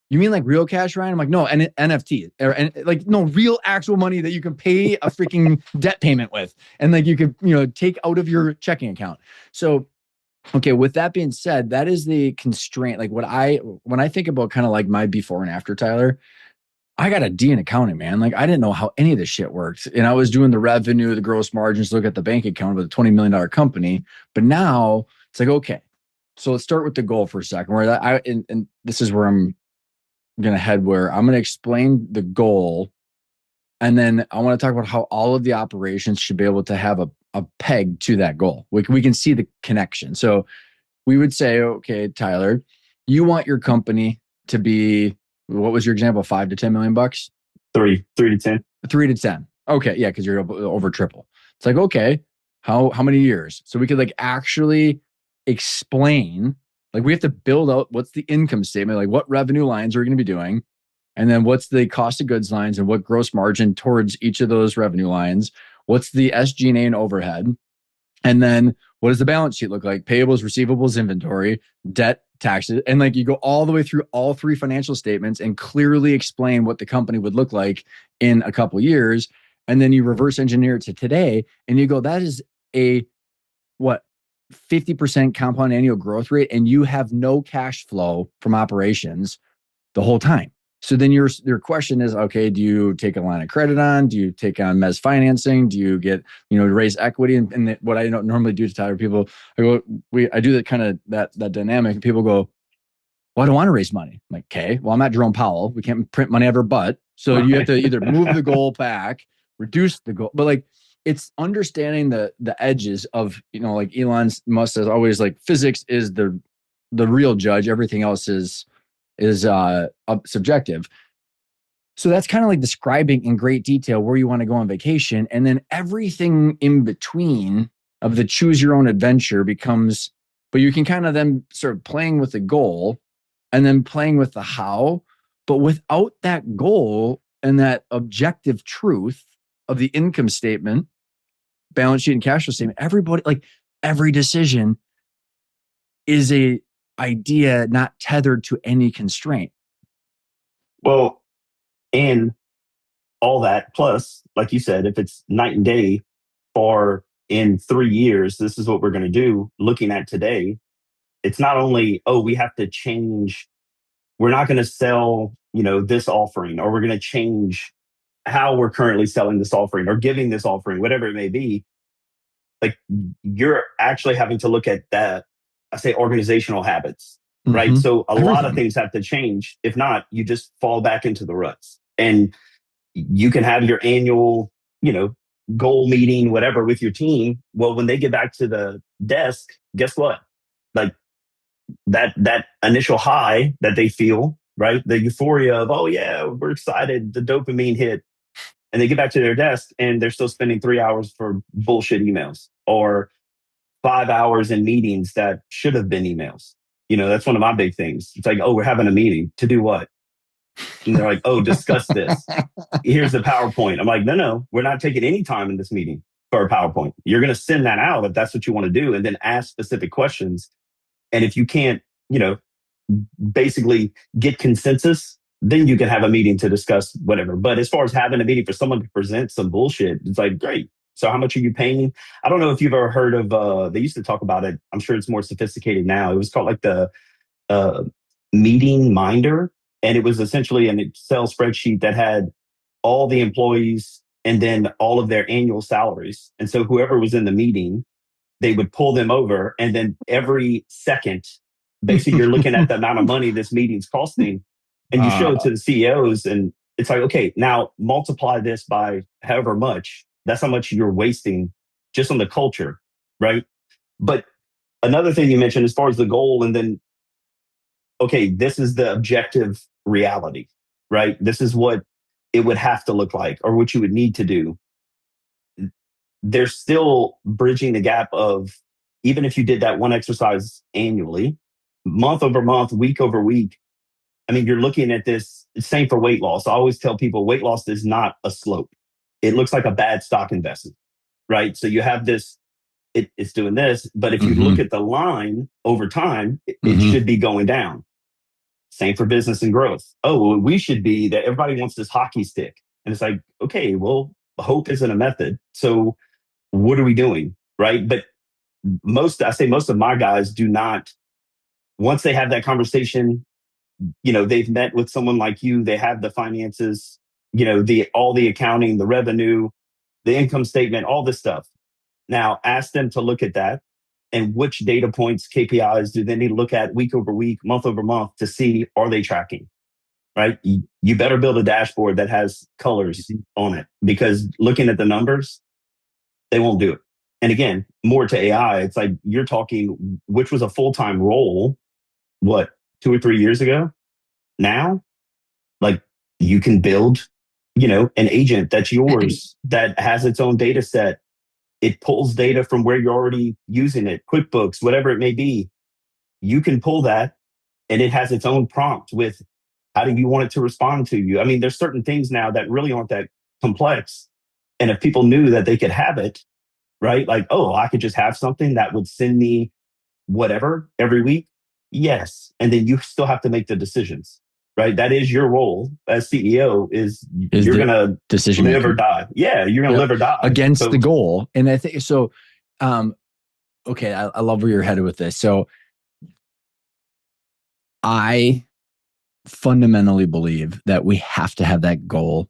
you mean like real cash, Ryan? I'm like, no, NFT, or like no real actual money that you can pay a freaking debt payment with, and like you could, take out of your checking account. So, okay, with that being said, that is the constraint. Like when I think about kind of like my before and after, Tyler, I got a D in accounting, man. Like I didn't know how any of this shit worked. And I was doing the revenue, the gross margins, look at the bank account of a $20 million company. But now it's like, okay, so let's start with the goal for a second. And this is where I'm going to head, where I'm going to explain the goal. And then I want to talk about how all of the operations should be able to have a peg to that goal. We can see the connection. So we would say, okay, Tyler, you want your company to be, what was your example? 5 to 10 million bucks? Three to 10. 3 to 10. Okay. Yeah. Cause you're over triple. It's like, okay, how many years? So we could like actually explain, like we have to build out what's the income statement, like what revenue lines are we going to be doing? And then what's the cost of goods lines and what gross margin towards each of those revenue lines? What's the SG&A and overhead? And then what does the balance sheet look like? Payables, receivables, inventory, debt, taxes. And like you go all the way through all three financial statements and clearly explain what the company would look like in a couple of years. And then you reverse engineer it to today and you go, that is a what? 50% compound annual growth rate. And you have no cash flow from operations the whole time. So then your question is, okay, do you take a line of credit on? Do you take on mezz financing? Do you get, raise equity? And what I don't normally do to Tyler people, I do that kind of that dynamic, and people go, well, I don't want to raise money. I'm like, okay, well, I'm not Jerome Powell. We can't print money out of our butt. So you have to either move the goal back, reduce the goal, but like it's understanding the edges of, like Elon Musk says always, like physics is the real judge. Everything else is subjective. So that's kind of like describing in great detail where you want to go on vacation. And then everything in between of the choose your own adventure becomes, but you can kind of then start playing with the goal and then playing with the how, but without that goal and that objective truth of the income statement, balance sheet and cash flow statement, everybody, like every decision is a idea not tethered to any constraint. Well, and all that plus, like you said, if it's night and day, or in 3 years, this is what we're going to do. Looking at today, it's not only, oh, we have to change. We're not going to sell, this offering, or we're going to change how we're currently selling this offering or giving this offering, whatever it may be. Like you're actually having to look at that, I say organizational habits, right? Mm-hmm. So a lot of things have to change. If not, you just fall back into the ruts. And you can have your annual, goal meeting, whatever, with your team. Well, when they get back to the desk, guess what? Like that initial high that they feel, right? The euphoria of, oh yeah, we're excited, the dopamine hit. And they get back to their desk and they're still spending 3 hours for bullshit emails, or 5 hours in meetings that should have been emails. That's one of my big things. It's like, oh, we're having a meeting to do what? And they're like, oh, discuss this. Here's the PowerPoint. I'm like, no, we're not taking any time in this meeting for a PowerPoint. You're going to send that out if that's what you want to do, and then ask specific questions. And if you can't, basically get consensus, then you can have a meeting to discuss whatever. But as far as having a meeting for someone to present some bullshit, it's like, great. So how much are you paying? I don't know if you've ever heard of, they used to talk about it. I'm sure it's more sophisticated now. It was called like the uh, meeting minder. And it was essentially an Excel spreadsheet that had all the employees and then all of their annual salaries. And so whoever was in the meeting, they would pull them over. And then every second, basically, you're looking at the amount of money this meeting's costing. And you show it to the CEOs. And it's like, okay, now multiply this by however much. That's how much you're wasting just on the culture, right? But another thing you mentioned as far as the goal, and then, okay, this is the objective reality, right? This is what it would have to look like, or what you would need to do. They're still bridging the gap of, even if you did that one exercise annually, month over month, week over week, I mean, you're looking at this, same for weight loss. I always tell people weight loss is not a slope. It looks like a bad stock investment, right? So you have this, it's doing this, but if you Mm-hmm. look at the line over time, it Mm-hmm. should be going down. Same for business and growth. Oh, well, we should be that everybody wants this hockey stick. And it's like, okay, well, hope isn't a method. So what are we doing? Right. But I say most of my guys do not, once they have that conversation, they've met with someone like you, they have the finances, all the accounting, the revenue, the income statement, all this stuff. Now ask them to look at that and which data points, KPIs do they need to look at week over week, month over month to see, are they tracking? Right? You better build a dashboard that has colors on it, because looking at the numbers, they won't do it. And again, more to AI, it's like you're talking, which was a full-time role, what, 2 or 3 years ago? Now, like you can build, an agent that's yours that has its own data set. It pulls data from where you're already using it, QuickBooks, whatever it may be. You can pull that and it has its own prompt with how do you want it to respond to you? I mean, there's certain things now that really aren't that complex. And if people knew that they could have it, right? Like, oh, I could just have something that would send me whatever every week. Yes. And then you still have to make the decisions, right? That is your role as CEO is you're the going to decision live or making. die. Yeah. You're going to Yep. live or die. Against the So goal. And I think so. Um, okay, I love where you're headed with this. So I fundamentally believe that we have to have that goal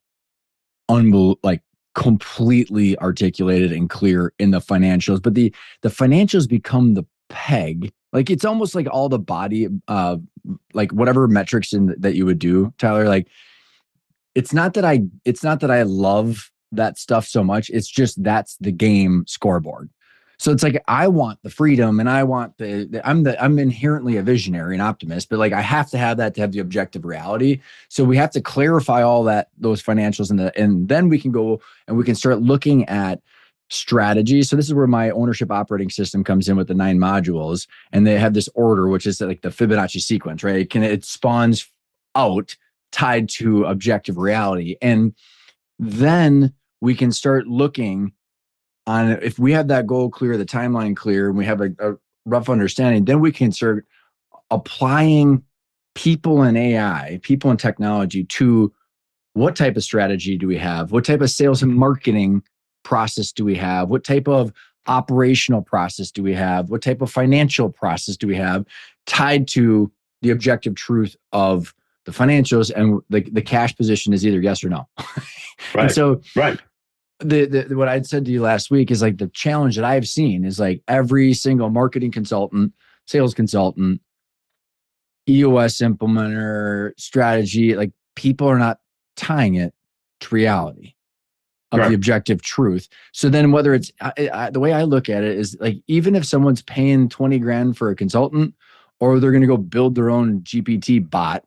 like completely articulated and clear in the financials, but the financials become the peg. Like it's almost like all the body like whatever metrics that you would do, Tyler, like it's not that I love that stuff so much. It's just that's the game scoreboard. So it's like I want the freedom and I want I'm inherently a visionary and optimist, but like I have to have that to have the objective reality. So we have to clarify all those financials and then we can go and we can start looking at strategy. So this is where my ownership operating system comes in with the 9 modules, and they have this order, which is like the Fibonacci sequence, right? It spawns out tied to objective reality. And then we can start looking on if we have that goal clear, the timeline clear, and we have a rough understanding, then we can start applying people and AI, people and technology to what type of strategy do we have? What type of sales and marketing process do we have? What type of operational process do we have? What type of financial process do we have tied to the objective truth of the financials? And the cash position is either yes or no. And right, so right, the what I'd said to you last week is like the challenge that I've seen is like every single marketing consultant, sales consultant, EOS implementer, strategy, like people are not tying it to reality of the right. objective truth. So then whether it's the way I look at it is like, even if someone's paying 20 grand for a consultant or they're going to go build their own GPT bot,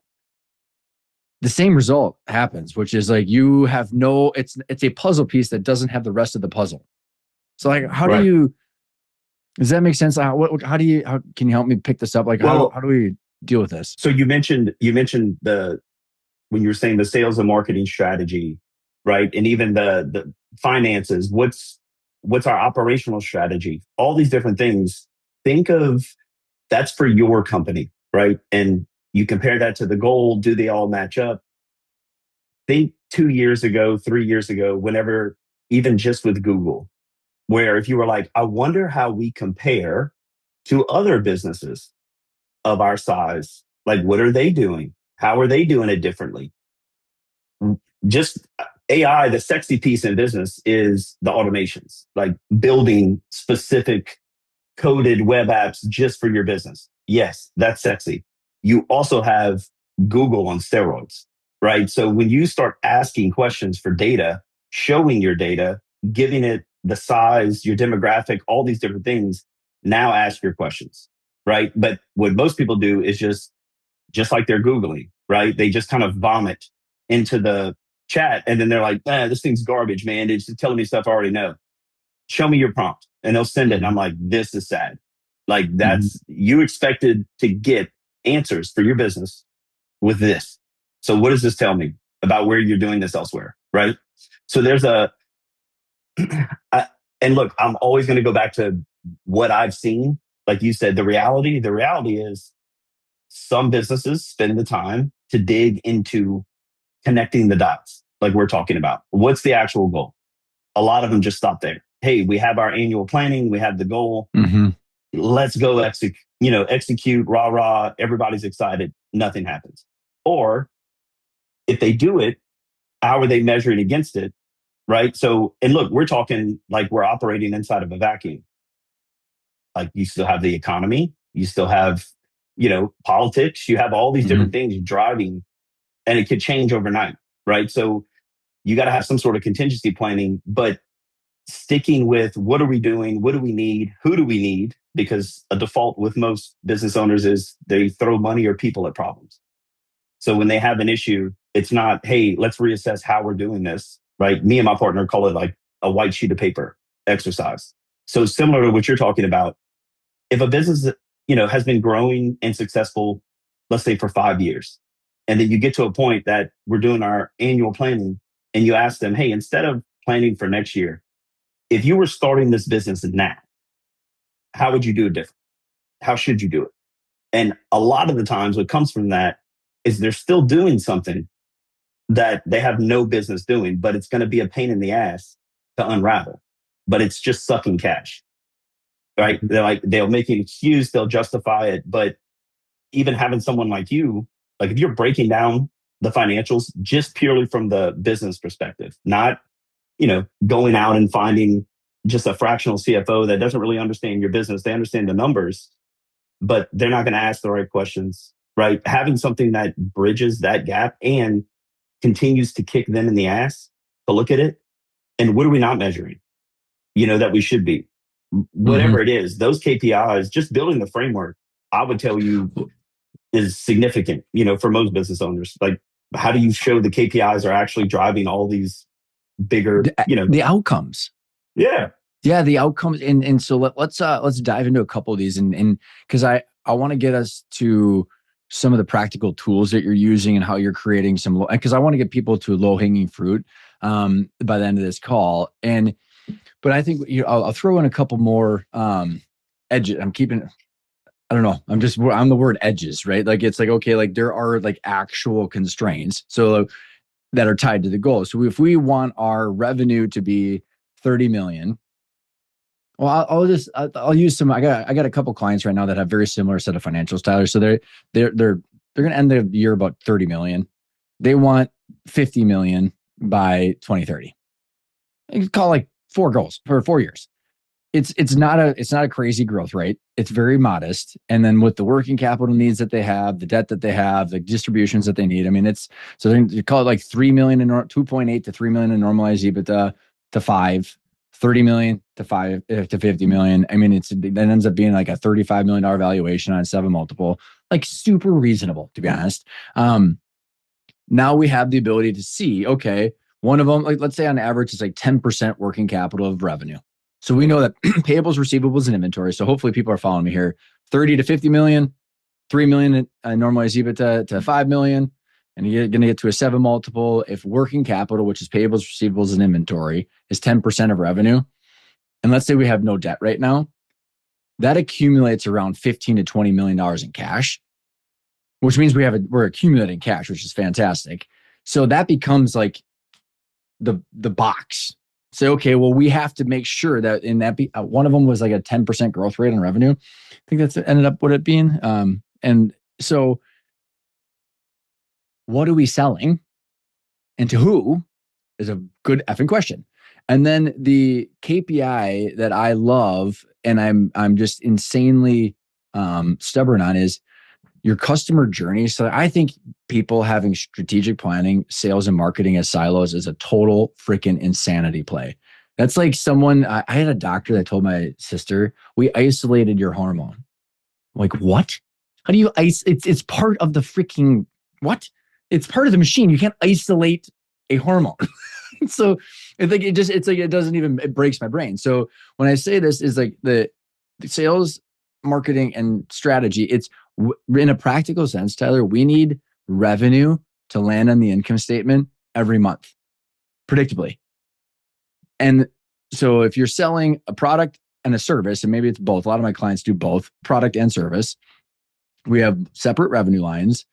the same result happens, which is like you have it's a puzzle piece that doesn't have the rest of the puzzle. So like, Right. does that make sense? How can you help me pick this up? Like, how Well, do we deal with this? so you mentioned the when you were saying the sales and marketing strategy, right? And even the finances, what's our operational strategy? All these different things. Think of that's for your company, right? And you compare that to the goal, do they all match up? Think 2 years ago, 3 years ago, whenever, even just with Google, where if you were like, I wonder how we compare to other businesses of our size, like what are they doing? How are they doing it differently? Just AI, the sexy piece in business is the automations, like building specific coded web apps just for your business. Yes, that's sexy. You also have Google on steroids, right? So when you start asking questions for data, showing your data, giving it the size, your demographic, all these different things, now ask your questions, right? But what most people do is just like they're Googling, right? They just kind of vomit into the chat and then they're like, this thing's garbage, man. It's just telling me stuff I already know. Show me your prompt. And they'll send it. And I'm like, this is sad. Like Mhm. you expected to get answers for your business. with this. So what does this tell me about where you're doing this elsewhere? Right. So there's I, and look, I'm always going to go back to what I've seen. Like you said, the reality is some businesses spend the time to dig into connecting the dots, like we're talking about. What's the actual goal? A lot of them just stop there. Hey, we have our annual planning, we have the goal. Mm-hmm. Let's go execute, rah, rah. Everybody's excited. Nothing happens. Or if they do it, how are they measuring against it? Right. So, and look, we're talking like we're operating inside of a vacuum. Like you still have the economy, you still have, politics, you have all these Mm-hmm. different things driving, and it could change overnight. Right. So you got to have some sort of contingency planning, but sticking with what are we doing? What do we need? Who do we need? Because a default with most business owners is they throw money or people at problems. So when they have an issue, it's not, hey, let's reassess how we're doing this, right? Me and my partner call it like a white sheet of paper exercise. So similar to what you're talking about, if a business, has been growing and successful, let's say for 5 years, and then you get to a point that we're doing our annual planning and you ask them, hey, instead of planning for next year, if you were starting this business now, how would you do it different? How should you do it? And a lot of the times what comes from that is they're still doing something that they have no business doing, but it's going to be a pain in the ass to unravel. But it's just sucking cash, right? They'll make an excuse, they'll justify it. But even having someone like you, like if you're breaking down the financials just purely from the business perspective, not, going out and finding just a fractional CFO that doesn't really understand your business. They understand the numbers, but they're not going to ask the right questions, right? Having something that bridges that gap and continues to kick them in the ass to look at it. And what are we not measuring, that we should be? Mm-hmm. Whatever it is, those KPIs, just building the framework, I would tell you is significant, for most business owners. Like, how do you show the KPIs are actually driving all these bigger, The outcomes. yeah. Yeah, the outcomes, and so let's dive into a couple of these, and because I want to get us to some of the practical tools that you're using and how you're creating some, because I want to get people to low hanging fruit by the end of this call, but I think I'll throw in a couple more edges. I don't know. I'm the word edges, right? Like it's like, okay, like there are like actual constraints so that are tied to the goal. So if we want our revenue to be 30 million. Well, I'll use some. I got a couple clients right now that have very similar set of financials, Tyler. So they're going to end the year about 30 million. They want 50 million by 2030. You can call like 4 goals for 4 years. It's not a crazy growth rate. It's very modest. And then with the working capital needs that they have, the debt that they have, the distributions that they need. I mean, you call it like 3 million and 2.8 to 3 million in normalized EBITDA to 30 million to 50 million. I mean, that ends up being like a $35 million valuation on a 7 multiple, like super reasonable, to be honest. Now we have the ability to see, okay, one of them, like let's say on average, is like 10% working capital of revenue. So we know that payables, receivables, and inventory. So hopefully people are following me here. 30 to 50 million, 3 million normalized EBITDA to 5 million. And you're going to get to a 7 multiple if working capital, which is payables, receivables, and inventory, is 10% of revenue. And let's say we have no debt right now. That accumulates around $15 to $20 million in cash, which means we're accumulating cash, which is fantastic. So that becomes like the box. Say, okay, well, we have to make sure that in that one of them was like a 10% growth rate on revenue. I think that's ended up with it being. And so what are we selling and to who is a good effing question. And then the KPI that I love and I'm just insanely stubborn on is your customer journey. So I think people having strategic planning, sales and marketing as silos is a total freaking insanity play. That's like I had a doctor that told my sister, we isolated your hormone. I'm like, what? How do you it's part of the freaking what? It's part of the machine. You can't isolate a hormone. So it doesn't even, it breaks my brain. So when I say this is like the sales, marketing, and strategy, it's in a practical sense, Tyler, we need revenue to land on the income statement every month, predictably. And so if you're selling a product and a service, and maybe it's both, a lot of my clients do both, product and service, we have separate revenue lines.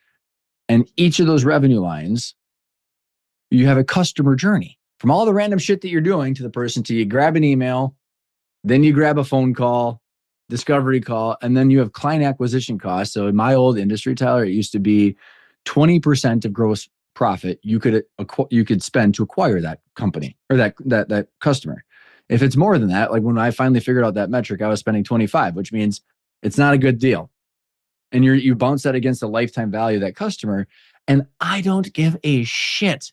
And each of those revenue lines, you have a customer journey from all the random shit that you're doing to the person to you grab an email, then you grab a phone call, discovery call, and then you have client acquisition costs. So in my old industry, Tyler, it used to be 20% of gross profit you could spend to acquire that company or that customer. If it's more than that, like when I finally figured out that metric, I was spending 25, which means it's not a good deal. And you bounce that against the lifetime value of that customer. And I don't give a shit.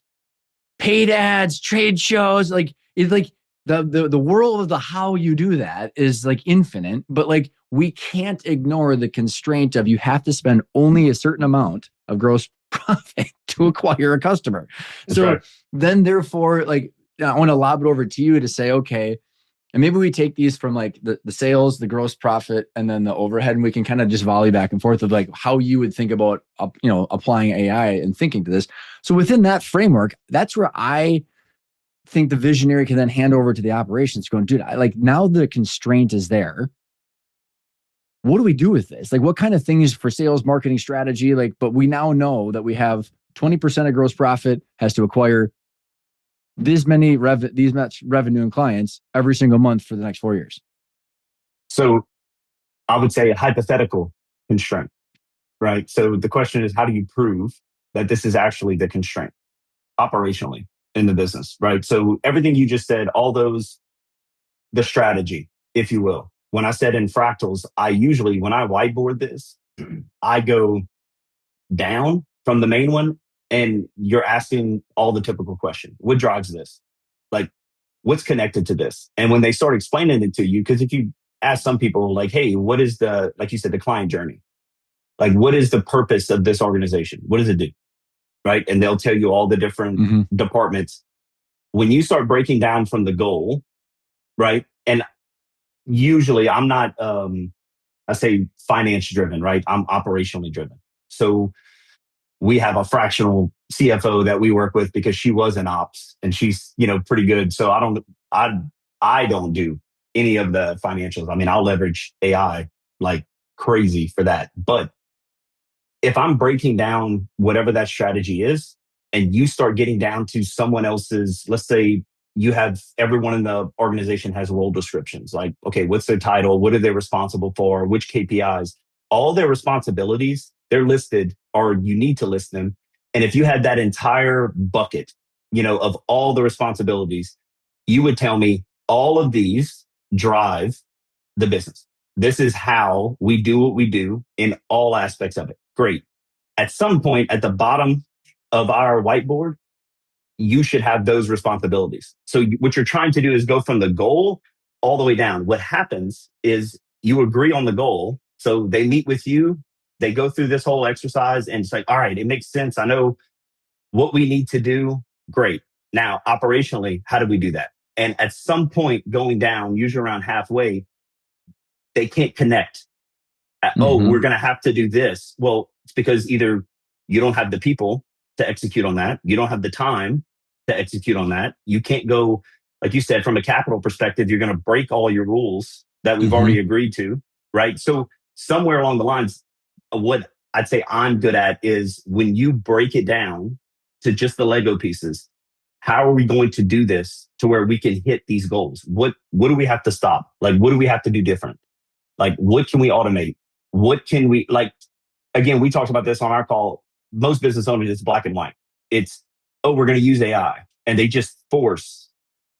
Paid ads, trade shows, like it's like the world of the how you do that is like infinite, but like we can't ignore the constraint of you have to spend only a certain amount of gross profit to acquire a customer. That's so right. then therefore, like I want to lob it over to you to say, okay, and maybe we take these from like the sales, the gross profit, and then the overhead, and we can kind of just volley back and forth of like how you would think about, applying AI and thinking to this. So within that framework, that's where I think the visionary can then hand over to the operations going, dude, now the constraint is there. What do we do with this? Like what kind of things for sales, marketing strategy? Like, but we now know that we have 20% of gross profit has to acquire these much revenue and clients every single month for the next 4 years. So I would say a hypothetical constraint, right? So the question is, how do you prove that this is actually the constraint operationally in the business, right? So everything you just said, all those, the strategy, if you will. When I said in fractals, I usually, when I whiteboard this, I go down from the main one and you're asking all the typical question. What drives this? Like, what's connected to this? And when they start explaining it to you, because if you ask some people like, hey, what is like you said, the client journey? Like, what is the purpose of this organization? What does it do? Right. And they'll tell you all the different departments. When you start breaking down from the goal, right? And usually I'm not, I say finance driven, right? I'm operationally driven. So we have a fractional CFO that we work with because she was in ops and she's, pretty good. So I don't do any of the financials. I mean, I'll leverage AI like crazy for that. But if I'm breaking down whatever that strategy is, and you start getting down to someone else's, let's say you have everyone in the organization has role descriptions like, okay, what's their title? What are they responsible for? Which KPIs? All their responsibilities, they're listed or you need to list them. And if you had that entire bucket, of all the responsibilities, you would tell me all of these drive the business. This is how we do what we do in all aspects of it. Great. At some point at the bottom of our whiteboard, you should have those responsibilities. So what you're trying to do is go from the goal all the way down. What happens is you agree on the goal. So they meet with you, they go through this whole exercise and it's like, all right, it makes sense. I know what we need to do. Great. Now, operationally, how do we do that? And at some point going down, usually around halfway, they can't connect. We're going to have to do this. Well, it's because either you don't have the people to execute on that. You don't have the time to execute on that. You can't go, like you said, from a capital perspective, you're going to break all your rules that we've already agreed to, right? So somewhere along the lines, what I'd say I'm good at is when you break it down to just the Lego pieces, how are we going to do this to where we can hit these goals? What do we have to stop? Like, what do we have to do different? Like, what can we automate? What can we, like, again, we talked about this on our call. Most business owners, it's black and white. It's, we're going to use AI. And they just force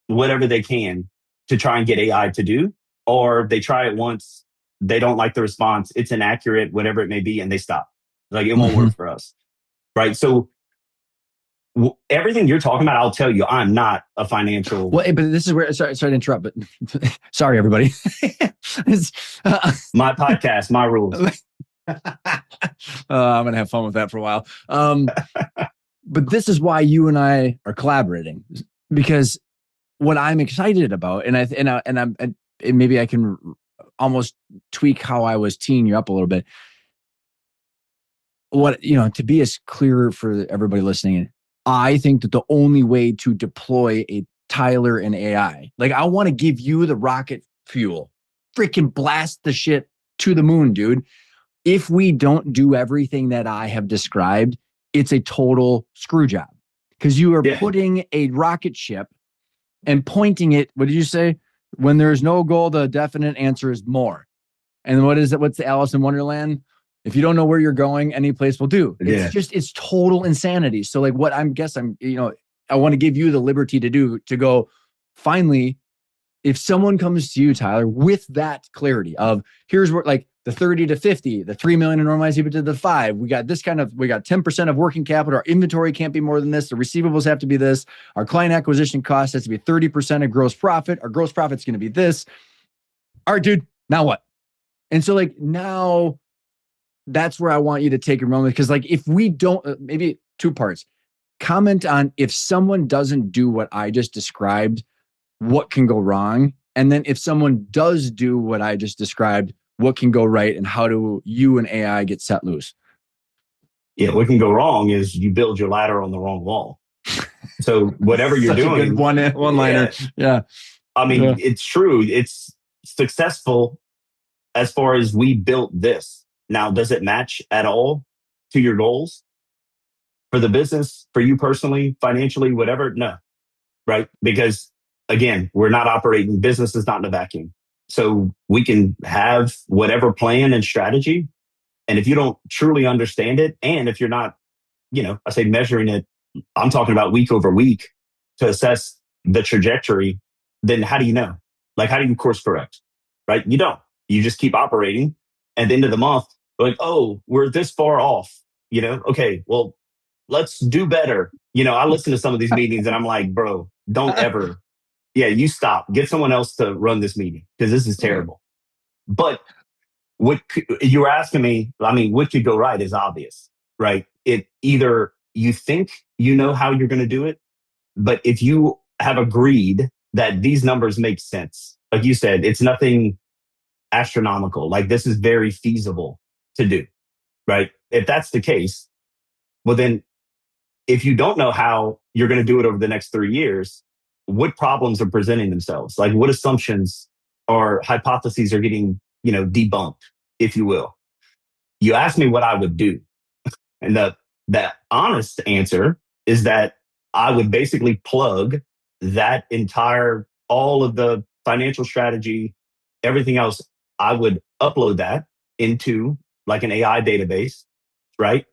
whatever they can to try and get AI to do. Or they try it once, they don't like the response, it's inaccurate, whatever it may be, and they stop. Like, it won't work for us. Right. So everything you're talking about, I'll tell you, I'm not a financial. Well, but this is where, sorry to interrupt, but sorry, everybody. My podcast, my rules. I'm going to have fun with that for a while. But this is why you and I are collaborating, because what I'm excited about, and maybe I can almost tweak how I was teeing you up a little bit. to be as clear for everybody listening, I think that the only way to deploy a Tyler and AI, like I want to give you the rocket fuel, freaking blast the shit to the moon, dude. If we don't do everything that I have described, it's a total screw job because you are putting a rocket ship and pointing it. What did you say? When there's no goal, the definite answer is more. And what is it? What's the Alice in Wonderland? If you don't know where you're going, any place will do. It's total insanity. So like what I want to give you the liberty to go finally, if someone comes to you, Tyler, with that clarity of here's where like the 30 to 50, the 3 million in normalized EBITDA to the 5, we got 10% of working capital. Our inventory can't be more than this. The receivables have to be this. Our client acquisition cost has to be 30% of gross profit. Our gross profit's going to be this. All right, dude, now what? And so like now that's where I want you to take a moment because like if we don't, maybe 2 parts, comment on if someone doesn't do what I just described, what can go wrong? And then if someone does do what I just described, what can go right? And how do you and AI get set loose? Yeah, what can go wrong is you build your ladder on the wrong wall. So whatever you're doing, a good one-liner. Yeah. I mean, it's true. It's successful as far as we built this. Now, does it match at all to your goals for the business, for you personally, financially, whatever? No, right? Because again, we're not operating, business is not in a vacuum. So we can have whatever plan and strategy. And if you don't truly understand it, and if you're not, I say measuring it, I'm talking about week over week to assess the trajectory, then how do you know? Like, how do you course correct? Right? You don't. You just keep operating. At the end of the month, like, oh, we're this far off. Okay, well, let's do better. I listen to some of these meetings and I'm like, bro, don't ever. Yeah, you stop. Get someone else to run this meeting because this is terrible. But you were asking me, I mean, what could go right is obvious, right? It either you think you know how you're going to do it, but if you have agreed that these numbers make sense, like you said, it's nothing astronomical. Like this is very feasible to do, right? If that's the case, well then, if you don't know how you're going to do it over the next 3 years, what problems are presenting themselves? Like what assumptions or hypotheses are getting, debunked, if you will. You asked me what I would do. And the honest answer is that I would basically plug that all of the financial strategy, everything else, I would upload that into like an AI database, right?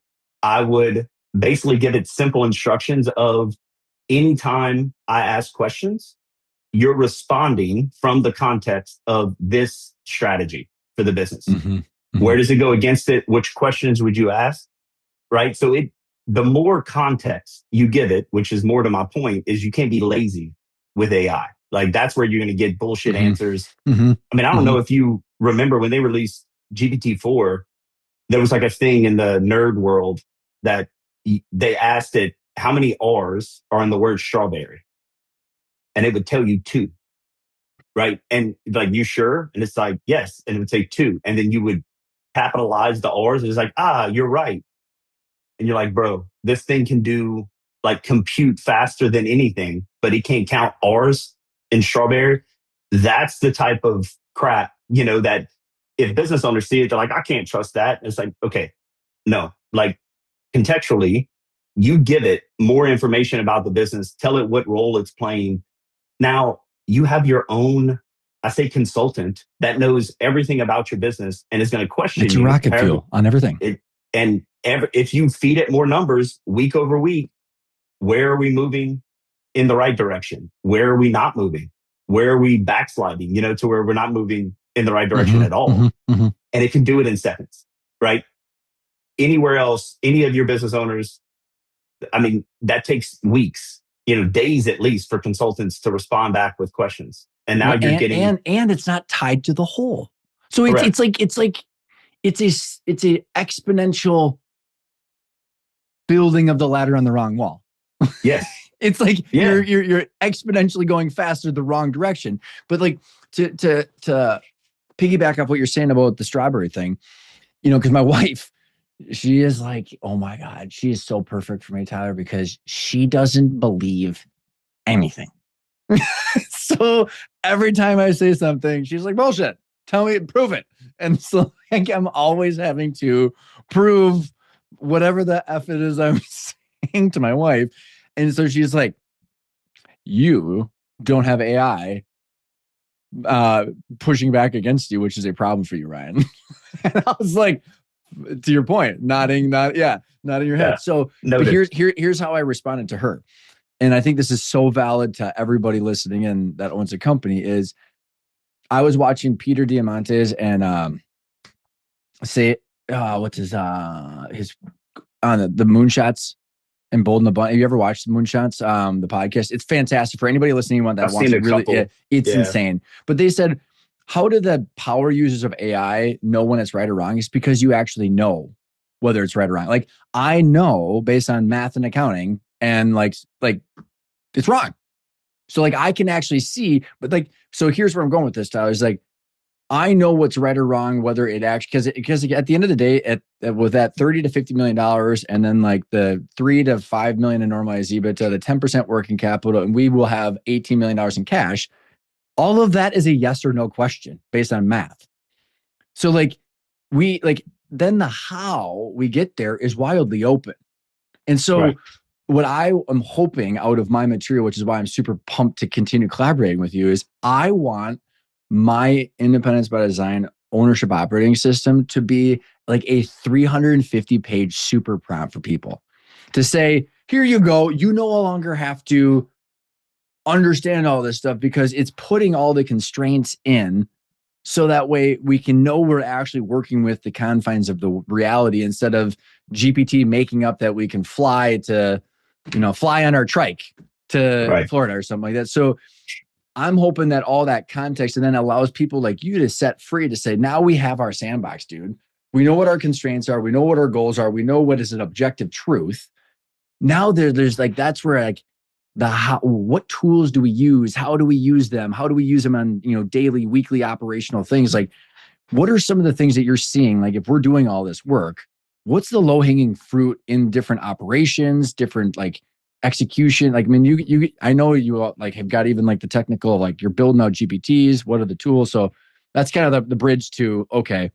I would basically give it simple instructions of anytime I ask questions, you're responding from the context of this strategy for the business. Mm-hmm. Mm-hmm. Where does it go against it? Which questions would you ask? Right. So the more context you give it, which is more to my point, is you can't be lazy with AI. Like that's where you're going to get bullshit answers. Mm-hmm. I mean, I don't know if you remember when they released GPT-4, there was like a thing in the nerd world that they asked it, how many R's are in the word strawberry? And it would tell you 2. Right. And like, you sure? And it's like, yes. And it would say 2. And then you would capitalize the R's. It's like, you're right. And you're like, bro, this thing can do like compute faster than anything, but it can't count R's in strawberry. That's the type of crap, that if business owners see it, they're like, I can't trust that. And it's like, okay, no, like contextually, you give it more information about the business, tell it what role it's playing. Now you have your own, I say consultant that knows everything about your business and is going to question you. It's your rocket fuel on everything. If you feed it more numbers week over week, where are we moving in the right direction? Where are we not moving? Where are we backsliding, to where we're not moving in the right direction at all? And it can do it in seconds, right? Anywhere else, any of your business owners, I mean, that takes weeks, days at least for consultants to respond back with questions. And now you're getting... And it's not tied to the whole. So it's a exponential building of the ladder on the wrong wall. Yes. It's like you're exponentially going faster the wrong direction. But like to piggyback off what you're saying about the strawberry thing, because my wife, She is like, oh my God, she is so perfect for me, Tyler, because she doesn't believe anything. So every time I say something, she's like, bullshit. Tell me, prove it. And so like I'm always having to prove whatever the F it is I'm saying to my wife. And so she's like, you don't have AI uh pushing back against you, which is a problem for you, Ryan. And I was like, to your point, nodding your Yeah, head. So, but noted. here's how I responded to her. And I think this is so valid to everybody listening in that owns a company is I was watching Peter Diamandis and say what's his on the moonshots and Bold and the Bunny. Have you ever watched the Moonshots? The podcast. It's fantastic for anybody listening I've that wants seen to a really. couple. It's Yeah, insane. But they said, how do the power users of AI know when it's right or wrong? It's because you actually know whether it's right or wrong. Like I know based on math and accounting, and like it's wrong. So like I can actually see, but like so here's where I'm going with this, Tyler. Is like I know what's right or wrong, whether it actually because at the end of the day, with that $30 to $50 million, and then like the $3 to $5 million in normalized EBITDA, the 10% working capital, and we will have $18 million in cash. All of that is a yes or no question based on math. So like then the how we get there is wildly open. And so right. what I am hoping out of my material, which is why I'm super pumped to continue collaborating with you, is I want my Independence by Design ownership operating system to be like a 350 page super prompt for people to say, here you go. You no longer have to understand all this stuff because it's putting all the constraints in so that way we can know we're actually working with the confines of the reality instead of GPT making up that we can fly on our trike to Right. Florida or something like that. So I'm hoping that all that context and then allows people like you to set free to say, now we have our sandbox, dude. We know what our constraints are. We know what our goals are. We know what is an objective truth. Now there's like, that's where like what tools do we use? How do we use them? How do we use them on, daily, weekly operational things? Like, what are some of the things that you're seeing? Like, if we're doing all this work, what's the low hanging fruit in different operations, different like execution? Like, I mean, I know you all, like have got even like the technical, like you're building out GPTs. What are the tools? So that's kind of the bridge to, okay,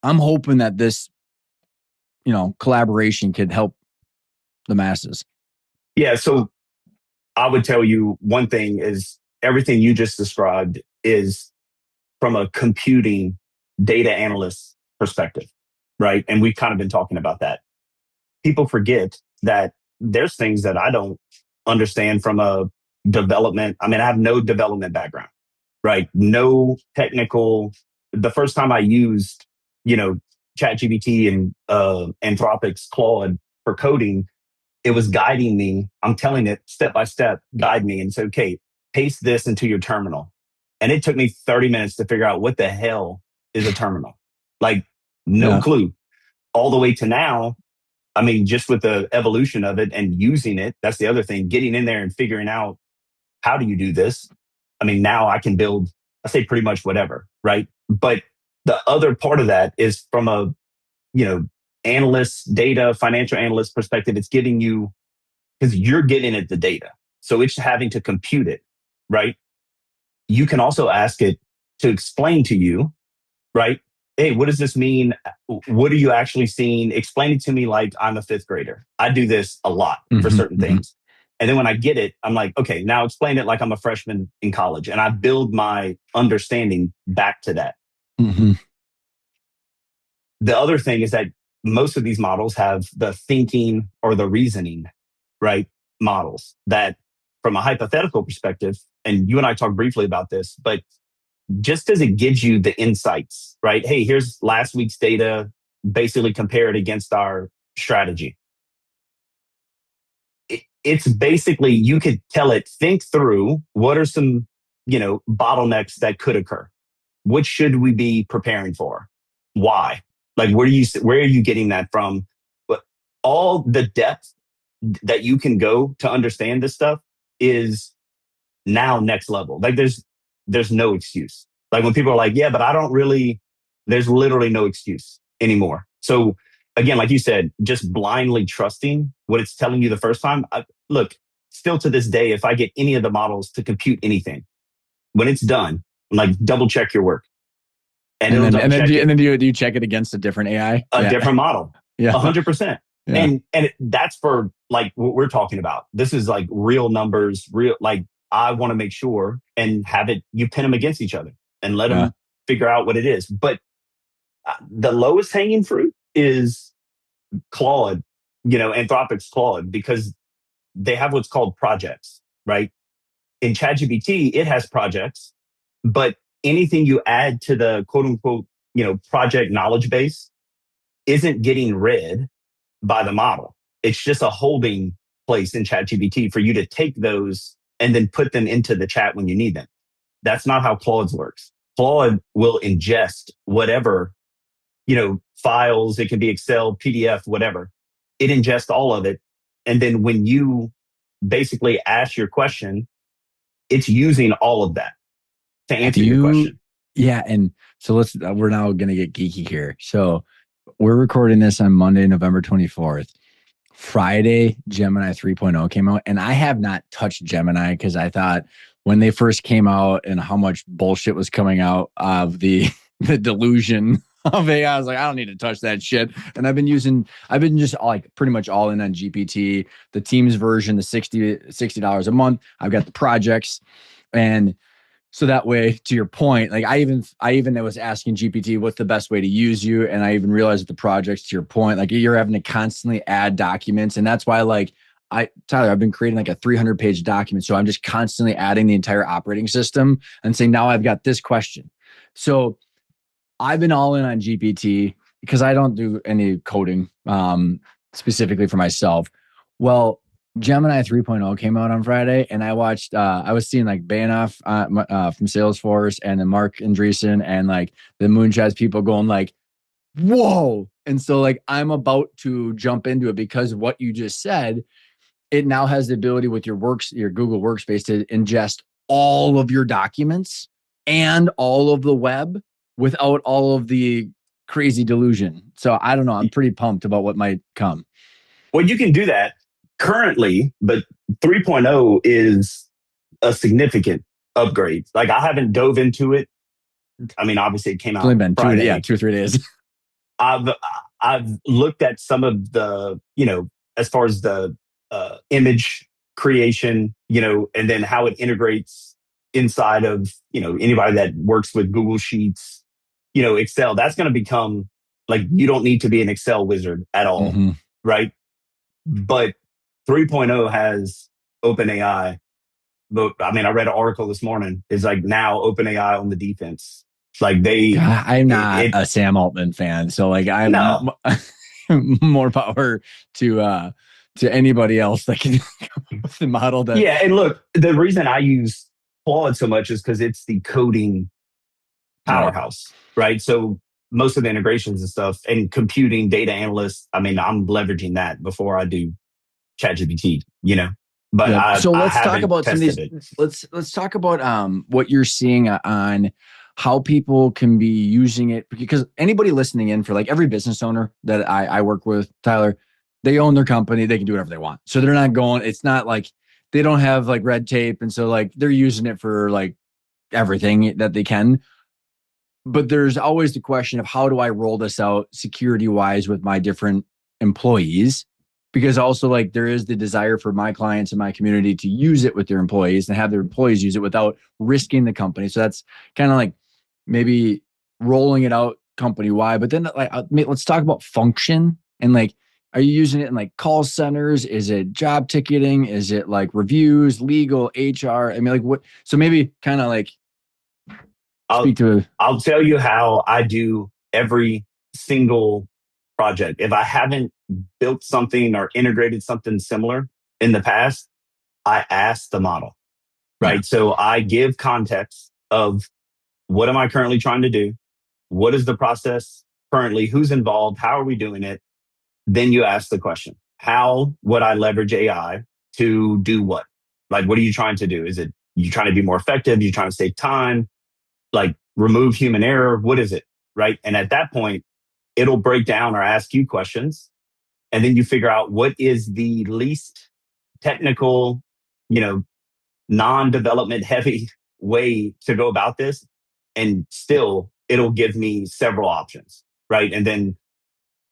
I'm hoping that this, collaboration could help the masses. Yeah. So I would tell you one thing is everything you just described is from a computing data analyst perspective, right? And we've kind of been talking about that. People forget that there's things that I don't understand from a development. I mean, I have no development background, right? No technical. The first time I used, you know, ChatGPT and Anthropic's Claude for coding, it was guiding me. I'm telling it step by step, guide me and say, okay, paste this into your terminal. And it took me 30 minutes to figure out what the hell is a terminal. Like, no Yeah. clue. All the way to now, I mean, just with the evolution of it and using it, that's the other thing, getting in there and figuring out how do you do this? I mean, now I can build, I say pretty much whatever, right? But the other part of that is from a, you know, analyst, data, financial analyst perspective, it's giving you, because you're getting it the data. So it's having to compute it, right? You can also ask it to explain to you, right? Hey, what does this mean? What are you actually seeing? Explain it to me like I'm a fifth grader. I do this a lot for Mm-hmm, certain mm-hmm, things. And then when I get it, I'm like, okay, now explain it like I'm a freshman in college. And I build my understanding back to that. mm-hmm. The other thing is that most of these models have the thinking or the reasoning, right? Models that from a hypothetical perspective, and you and I talked briefly about this, but just as it gives you the insights, right? Hey, here's last week's data, basically compare it against our strategy. It's basically, you could tell it, think through what are some, bottlenecks that could occur. What should we be preparing for? Why? Like, where are you getting that from? But all the depth that you can go to understand this stuff is now next level. Like there's no excuse. Like when people are like, yeah, but I don't really, there's literally no excuse anymore. So again, like you said, just blindly trusting what it's telling you the first time. Look, still to this day, if I get any of the models to compute anything, when it's done, I'm like, double check your work. And And it'll then double and then check it, do you check it against a different AI? a Yeah. different model, Yeah. 100%. Yeah. And that's for like what we're talking about. This is like real numbers, real, like I want to make sure and have it, you pin them against each other and let Yeah. them figure out what it is. But the lowest hanging fruit is Claude, Anthropic's Claude, because they have what's called projects, right? In ChatGPT, it has projects, but anything you add to the quote unquote, project knowledge base isn't getting read by the model. It's just a holding place in ChatGPT for you to take those and then put them into the chat when you need them. That's not how Claude's works. Claude will ingest whatever, files. It can be Excel, PDF, whatever. It ingests all of it. And then when you basically ask your question, it's using all of that to answer your question. Yeah. And so we're now going to get geeky here. So we're recording this on Monday, November 24th. Friday, Gemini 3.0 came out, and I have not touched Gemini because I thought when they first came out and how much bullshit was coming out of the delusion of AI, I was like, I don't need to touch that shit. And I've been just like pretty much all in on GPT, the Teams version, the $60 a month. I've got the projects, and so that way, to your point, like I even was asking GPT what's the best way to use you, and I even realized that the projects, to your point, like you're having to constantly add documents, and that's why Tyler, I've been creating like a 300-page document, so I'm just constantly adding the entire operating system and saying now I've got this question. So I've been all in on GPT because I don't do any coding specifically for myself. Well, Gemini 3.0 came out on Friday, and I was seeing like Banoff from Salesforce and then Mark Andreessen and like the Moonshots people going like, whoa. And so like I'm about to jump into it because of what you just said. It now has the ability with your Google Workspace to ingest all of your documents and all of the web without all of the crazy delusion. So I don't know. I'm pretty pumped about what might come. Well, you can do that currently, but 3.0 is a significant upgrade. Like I haven't dove into it. I mean, obviously it came It's out only been Friday. 2 or 3 days. I've looked at some of the, as far as the image creation, and then how it integrates inside of, anybody that works with Google Sheets, Excel. That's going to become like, you don't need to be an Excel wizard at all, Mm-hmm. right? But 3.0 has OpenAI. But I mean, I read an article this morning. It's like now OpenAI on the defense. It's like I'm not a Sam Altman fan, so like I'm no. more power to anybody else that can come up with the model that. Yeah, and look, the reason I use Claude so much is because it's the coding powerhouse, right? So most of the integrations and stuff and computing data analysts, I mean, I'm leveraging that before I do ChatGPT, But Yeah. So I let's talk haven't about some of these. tested it. Let's talk about what you're seeing on how people can be using it, because anybody listening in, for like every business owner that I work with, Tyler, they own their company, they can do whatever they want. So they're not going, it's not like they don't have like red tape. And so like they're using it for like everything that they can. But there's always the question of how do I roll this out security wise with my different employees? Because also like there is the desire for my clients and my community to use it with their employees and have their employees use it without risking the company. So that's kind of like maybe rolling it out company wide. But then like let's talk about function and like, are you using it in like call centers? Is it job ticketing? Is it like reviews, legal, HR? I mean, like what? So maybe kind of like speak to. I'll tell you how I do every single project. If I haven't built something or integrated something similar in the past, I ask the model, right? Yeah. So I give context of what am I currently trying to do? What is the process currently? Who's involved? How are we doing it? Then you ask the question, how would I leverage AI to do what? Like, what are you trying to do? Is it you trying to be more effective? You trying to save time? Like remove human error? What is it? Right. And at that point, it'll break down or ask you questions. And then you figure out what is the least technical, you know, non-development heavy way to go about this. And still it'll give me several options. Right. And then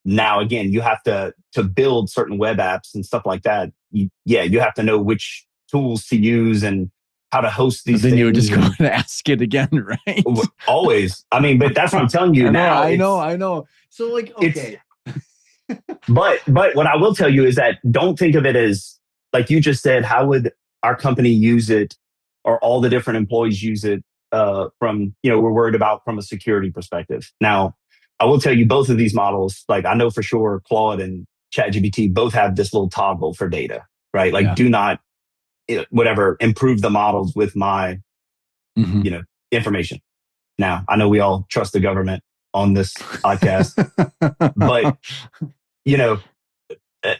now again, you have to build certain web apps and stuff like that. You have to know which tools to use and how to host these then things. You would just go and ask it again, right? Always. I mean, but that's what I'm telling you now. I know. So like, okay. But what I will tell you is that don't think of it as, like you just said, how would our company use it or all the different employees use it from, we're worried about from a security perspective. Now, I will tell you both of these models, like I know for sure Claude and ChatGPT both have this little toggle for data, right? Like do not, whatever, improve the models with my, information. Now, I know we all trust the government on this podcast, but,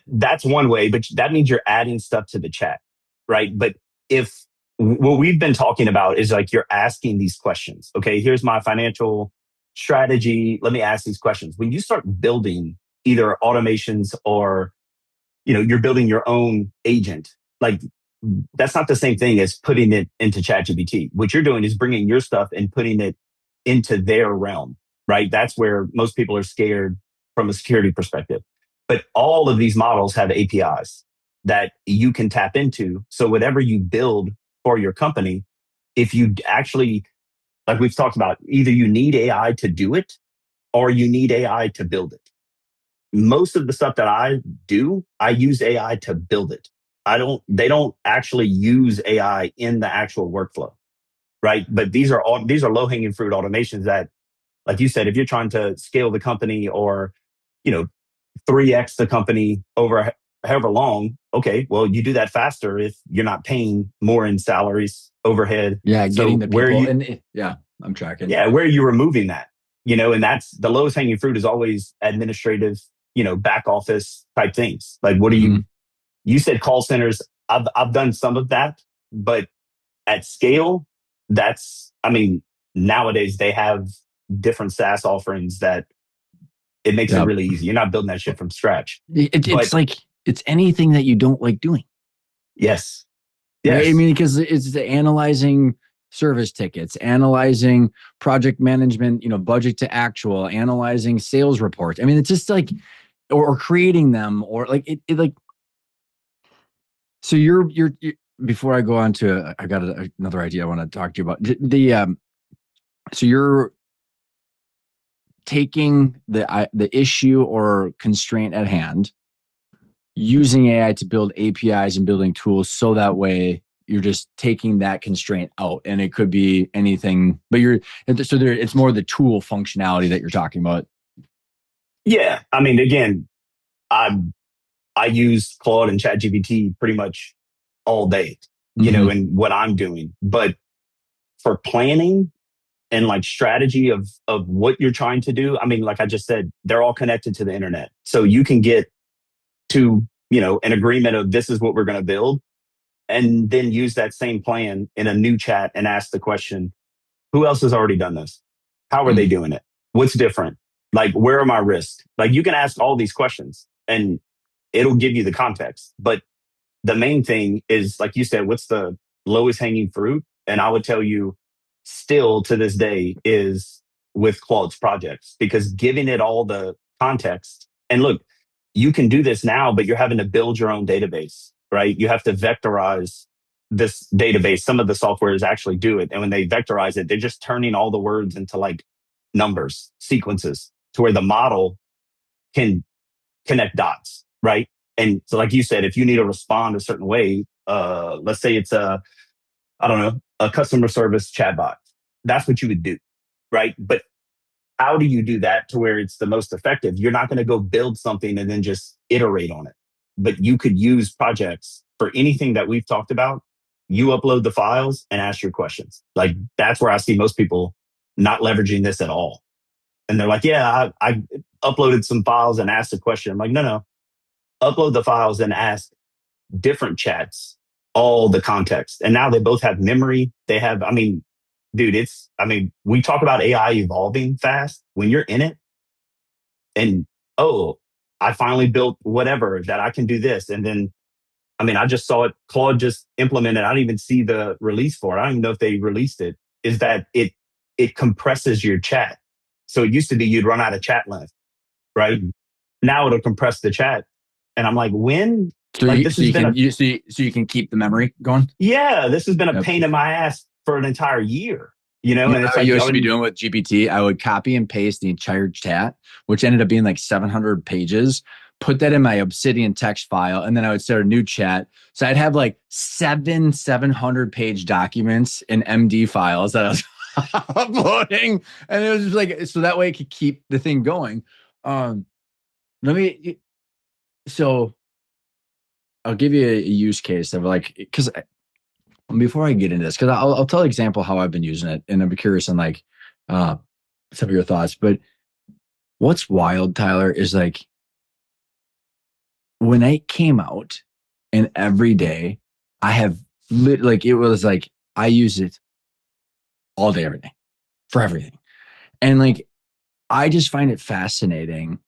that's one way, but that means you're adding stuff to the chat, right? But if what we've been talking about is like you're asking these questions. Okay, here's my financial strategy. Let me ask these questions. When you start building either automations or you're building your own agent, like that's not the same thing as putting it into ChatGPT. What you're doing is bringing your stuff and putting it into their realm, right? That's where most people are scared from a security perspective. But all of these models have APIs that you can tap into. So whatever you build for your company, if you actually, like we've talked about, either you need AI to do it or you need AI to build it. Most of the stuff that I do, I use AI to build it. They don't actually use AI in the actual workflow, right? But these are low-hanging fruit automations that, like you said, if you're trying to scale the company or, 3x the company over however long, okay, well, you do that faster if you're not paying more in salaries, overhead. Yeah, getting the people. I'm tracking. Yeah, where are you removing that? And that's the lowest hanging fruit is always administrative, back office type things. Like, what are you said call centers. I've done some of that, but at scale, nowadays they have different SaaS offerings that it makes it really easy. You're not building that shit from scratch. It's like, it's anything that you don't like doing. Yes. Right? I mean, because it's the analyzing service tickets, analyzing project management, budget to actual, analyzing sales reports. I mean, it's just like, or creating them, or like it like. So you're before I go on to, I got another idea I want to talk to you about. So you're taking the issue or constraint at hand, using AI to build APIs and building tools, so that way you're just taking that constraint out, and it could be anything. But it's more the tool functionality that you're talking about. Yeah, I mean, again, I use Claude and ChatGPT pretty much all day, in what I'm doing. But for planning and like strategy of what you're trying to do, I mean, like I just said, they're all connected to the internet. So you can get to, an agreement of this is what we're going to build, and then use that same plan in a new chat and ask the question, who else has already done this? How are they doing it? What's different? Like, where are my risks? Like, you can ask all these questions and it'll give you the context. But the main thing is, like you said, what's the lowest hanging fruit? And I would tell you still to this day is with Claude's projects, because giving it all the context, and look, you can do this now, but you're having to build your own database, right? You have to vectorize this database. Some of the softwares actually do it. And when they vectorize it, they're just turning all the words into like numbers, sequences, to where the model can connect dots, right? And so, like you said, if you need to respond a certain way, let's say it's a customer service chatbot, that's what you would do, right? But how do you do that to where it's the most effective? You're not going to go build something and then just iterate on it. But you could use projects for anything that we've talked about. You upload the files and ask your questions. Like, that's where I see most people not leveraging this at all. And they're like, yeah, I uploaded some files and asked a question. I'm like, no. Upload the files and ask different chats all the context. And now they both have memory. They have, dude, we talk about AI evolving fast. When you're in it, And oh, I finally built whatever that I can do this. And then, I mean, I just saw it. Claude just implemented. I didn't even see the release for it. I don't even know if they released it. Is that it compresses your chat. So it used to be you'd run out of chat length, right? Now it'll compress the chat. And I'm like, when? So Like you this so has you been can a you so you can keep the memory going. yeah, this has been a Yep. pain in my ass for an entire year, you know? You know And it's what I like, used to be doing with GPT? I would copy and paste the entire chat, which ended up being like 700 pages, put that in my Obsidian text file, and then I would start a new chat. So I'd have like 700 page documents in MD files that I was uploading. And it was just like, so that way I could keep the thing going. Um, let me, so I'll give you a use case of like, because before I get into this, because I'll tell an example how I've been using it, and I'm curious on like uh, some of your thoughts. But what's wild, Tyler, is like when I came out, and every day I have like it was like I use it all day, every day for everything, and like I just find it fascinating.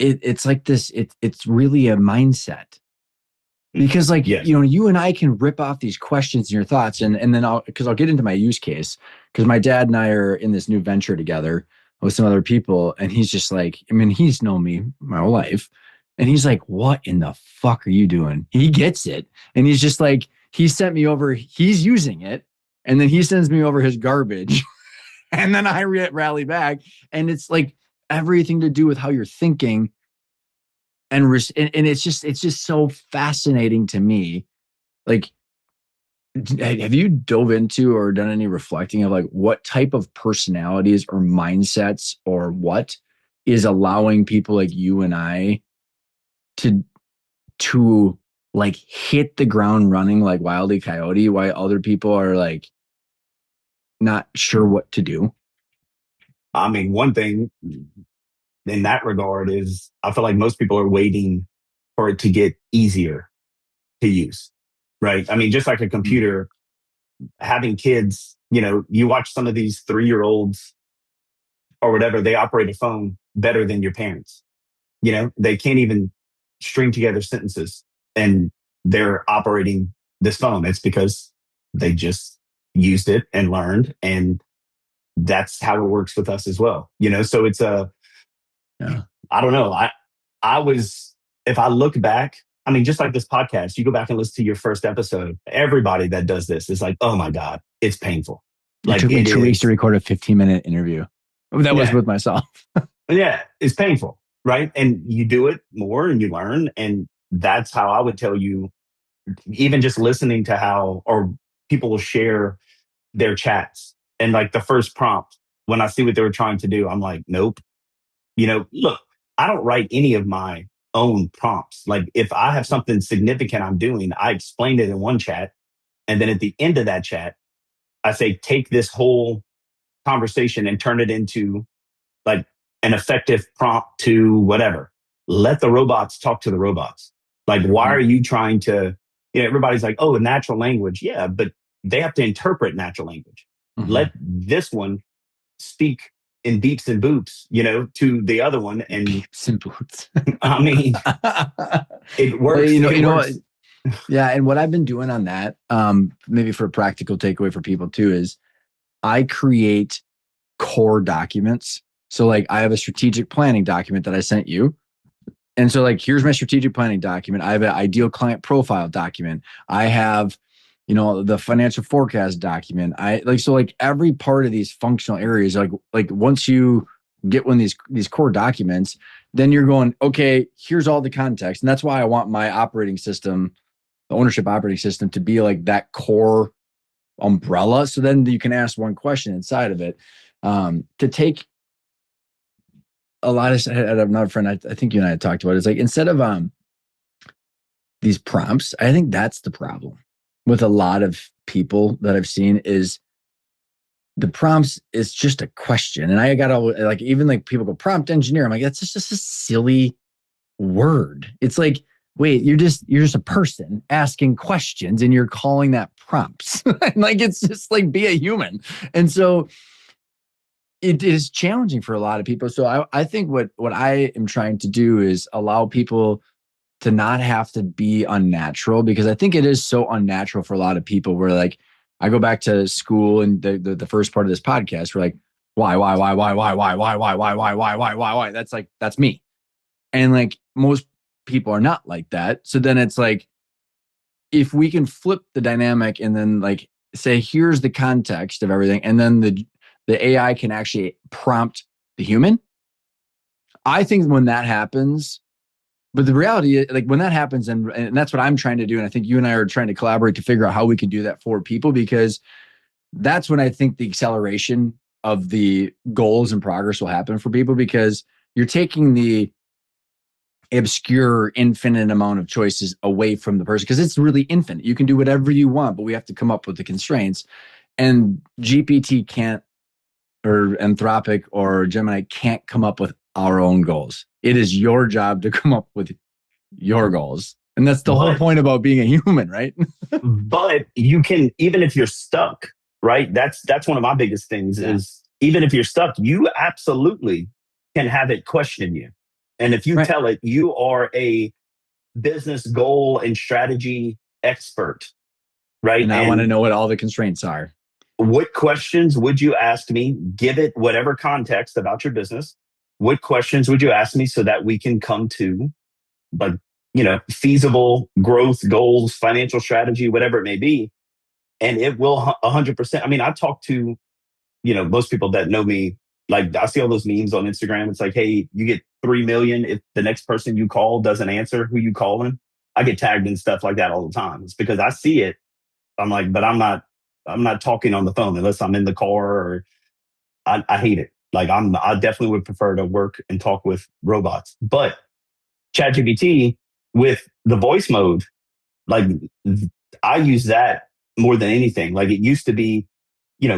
It's like this. It's really a mindset because like yes, you and I can rip off these questions and your thoughts, and then I'll get into my use case because my dad and I are in this new venture together with some other people, and he's just like, I mean, he's known me my whole life, and he's like, what in the fuck are you doing? He gets it, and he's just like, he sent me over, he's using it, and then he sends me over his garbage, and then I rally back, and it's like everything to do with how you're thinking, and it's just so fascinating to me. Like, have you dove into or done any reflecting of like what type of personalities or mindsets or what is allowing people like you and I to to like hit the ground running like Wile E. Coyote, while other people are like not sure what to do? I mean, one thing in that regard is I feel like most people are waiting for it to get easier to use, right? I mean, just like a computer, having kids, you watch some of these 3-year-olds or whatever, they operate a phone better than your parents. They can't even string together sentences and they're operating this phone. It's because they just used it and learned. And that's how it works with us as well. So it's Yeah. I don't know. I was, if I look back, I mean, just like this podcast, you go back and listen to your first episode. Everybody that does this is like, oh my God, it's painful. It Like took me it 2 weeks to is. record a 15-minute interview. That was Yeah. with myself. Yeah. It's painful. Right. And you do it more and you learn. And that's how I would tell you, even just listening to how, or people will share their chats and like the first prompt, when I see what they were trying to do, I'm like, nope. Look, I don't write any of my own prompts. Like if I have something significant I'm doing, I explain it in one chat. And then at the end of that chat, I say, take this whole conversation and turn it into like an effective prompt to whatever. Let the robots talk to the robots. Like, why are you trying to, everybody's like, oh, natural language. Yeah, but they have to interpret natural language. Mm-hmm. Let this one speak in beeps and boops, to the other one. And Beeps and boots. I mean, it Well, works. It what? works. Yeah, and what I've been doing on that, maybe for a practical takeaway for people too, is I create core documents. So like I have a strategic planning document that I sent you. And so like here's my strategic planning document. I have an ideal client profile document. I have, the financial forecast document. I like so like every part of these functional areas, like once you get one of these core documents, then you're going, okay, here's all the context. And that's why I want my operating system, the ownership operating system, to be like that core umbrella. So then you can ask one question inside of it. To take a lot of, I had another friend, I think you and I had talked about it. It's like instead of these prompts, I think that's the problem with a lot of people that I've seen is the prompts is just a question. And I got all like, even like people go prompt engineer. I'm like, that's just a silly word. It's like, wait, you're just a person asking questions and you're calling that prompts. Like, it's just like, be a human. And so it is challenging for a lot of people. So I think what I am trying to do is allow people to not have to be unnatural, because I think it is so unnatural for a lot of people where like I go back to school and the first part of this podcast, we're like, why? That's me. And like most people are not like that. So then it's like, if we can flip the dynamic and then like say, here's the context of everything, and then the AI can actually prompt the human. I think when that happens, but the reality is, like when that happens, and that's what I'm trying to do, and I think you and I are trying to collaborate to figure out how we can do that for people, because that's when I think the acceleration of the goals and progress will happen for people, because you're taking the obscure infinite amount of choices away from the person, because it's really infinite. You can do whatever you want, but we have to come up with the constraints. And GPT can't, or Anthropic or Gemini can't come up with our own goals. It is your job to come up with your goals. And that's the whole point about being a human, right? But you can, even if you're stuck, right? That's one of my biggest things is, even if you're stuck, you absolutely can have it question you. And if you tell it you are a business goal and strategy expert, right? And I want to know what all the constraints are. What questions would you ask me? Give it whatever context about your business. What questions would you ask me so that we can come to, like, feasible growth goals, financial strategy, whatever it may be. And it will 100%. I mean, I talk to, most people that know me, like I see all those memes on Instagram. It's like, hey, you get 3 million if the next person you call doesn't answer who you calling. I get tagged in stuff like that all the time. It's because I see it. I'm like, but I'm not talking on the phone unless I'm in the car, or I hate it. Like I definitely would prefer to work and talk with robots. But ChatGPT with the voice mode, like I use that more than anything. Like it used to be,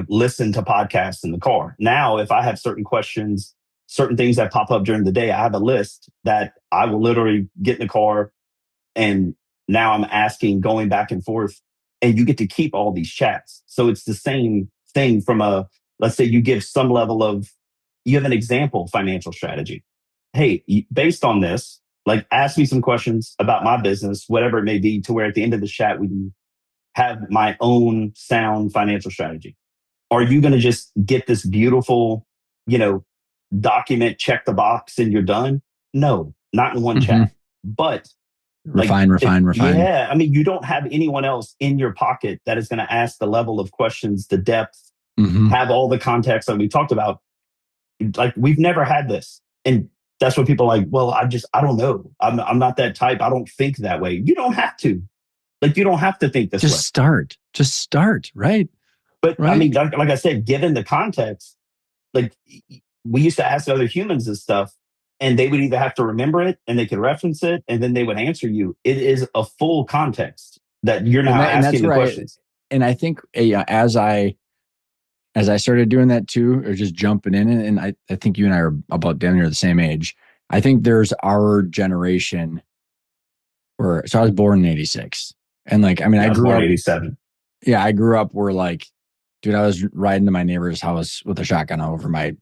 listen to podcasts in the car. Now, if I have certain questions, certain things that pop up during the day, I have a list that I will literally get in the car, and now I'm asking, going back and forth, and you get to keep all these chats. So it's the same thing from let's say you give some level of, you have an example financial strategy. Hey, based on this, like ask me some questions about my business, whatever it may be, to where at the end of the chat, we can have my own sound financial strategy. Are you going to just get this beautiful, document, check the box and you're done? No, not in one chat. But refine. Yeah. I mean, you don't have anyone else in your pocket that is going to ask the level of questions, the depth, have all the context that we talked about. Like we've never had this. And that's what people are like, well, I don't know. I'm not that type. I don't think that way. You don't have to. Like, you don't have to think this way. Just start. Right. But I mean, like I said, given the context, like we used to ask other humans this stuff, and they would either have to remember it and they could reference it, and then they would answer you. It is a full context that you're now asking the questions. And I think as I started doing that too, or just jumping in, and I think you and I are about damn near the same age. I think there's our generation so I was born in 86. And like, I mean, I grew up in 87. Yeah, I grew up where like, dude, I was riding to my neighbor's house with a shotgun over my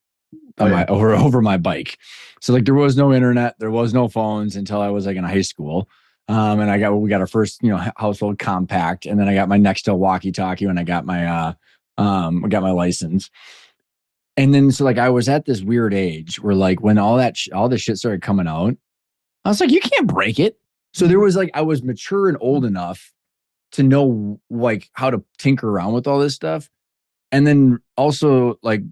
bike. So like there was no internet, there was no phones until I was like in high school. And we got our first, household compact, and then I got my Nextel walkie-talkie when I got my license. And then so like I was at this weird age where like when all this shit started coming out, I was like, you can't break it. So there was like, I was mature and old enough to know like how to tinker around with all this stuff. And then also like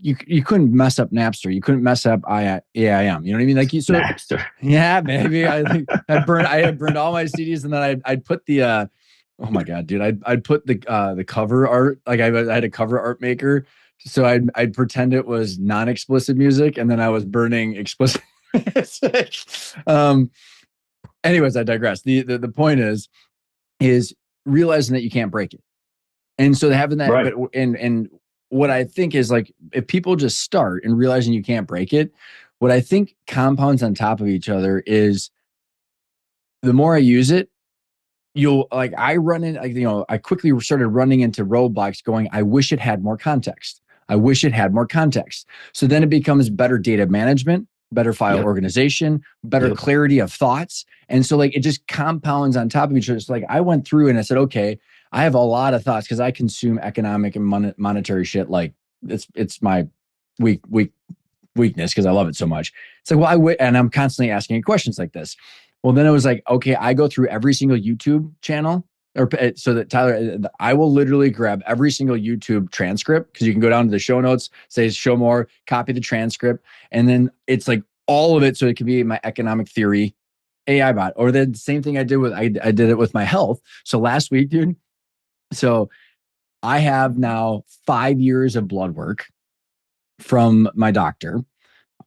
you couldn't mess up Napster. You couldn't mess up AIM. You know what I mean? Like Napster. Yeah, maybe. I think I had burned all my CDs, and then I'd put the oh my God, dude. I'd put the cover art, like I had a cover art maker. So I'd pretend it was non-explicit music, and then I was burning explicit music. Anyways, I digress. The point is realizing that you can't break it. And so having that, right. and what I think is like, if people just start and realizing you can't break it, what I think compounds on top of each other is the more I use it, I quickly started running into roadblocks going, I wish it had more context. I wish it had more context. So then it becomes better data management, better file Yep. organization, better Yep. clarity of thoughts. And so like it just compounds on top of each other. So like I went through and I said, okay, I have a lot of thoughts because I consume economic and monetary shit. Like it's my weak weakness because I love it so much. It's like, well, and I'm constantly asking questions like this. Well, then it was like, okay, I go through every single YouTube channel, or so that Tyler, I will literally grab every single YouTube transcript because you can go down to the show notes, say show more, copy the transcript, and then it's like all of it, so it can be my economic theory AI bot. Or the same thing I did with I did it with my health. So last week, dude. So I have now 5 years of blood work from my doctor.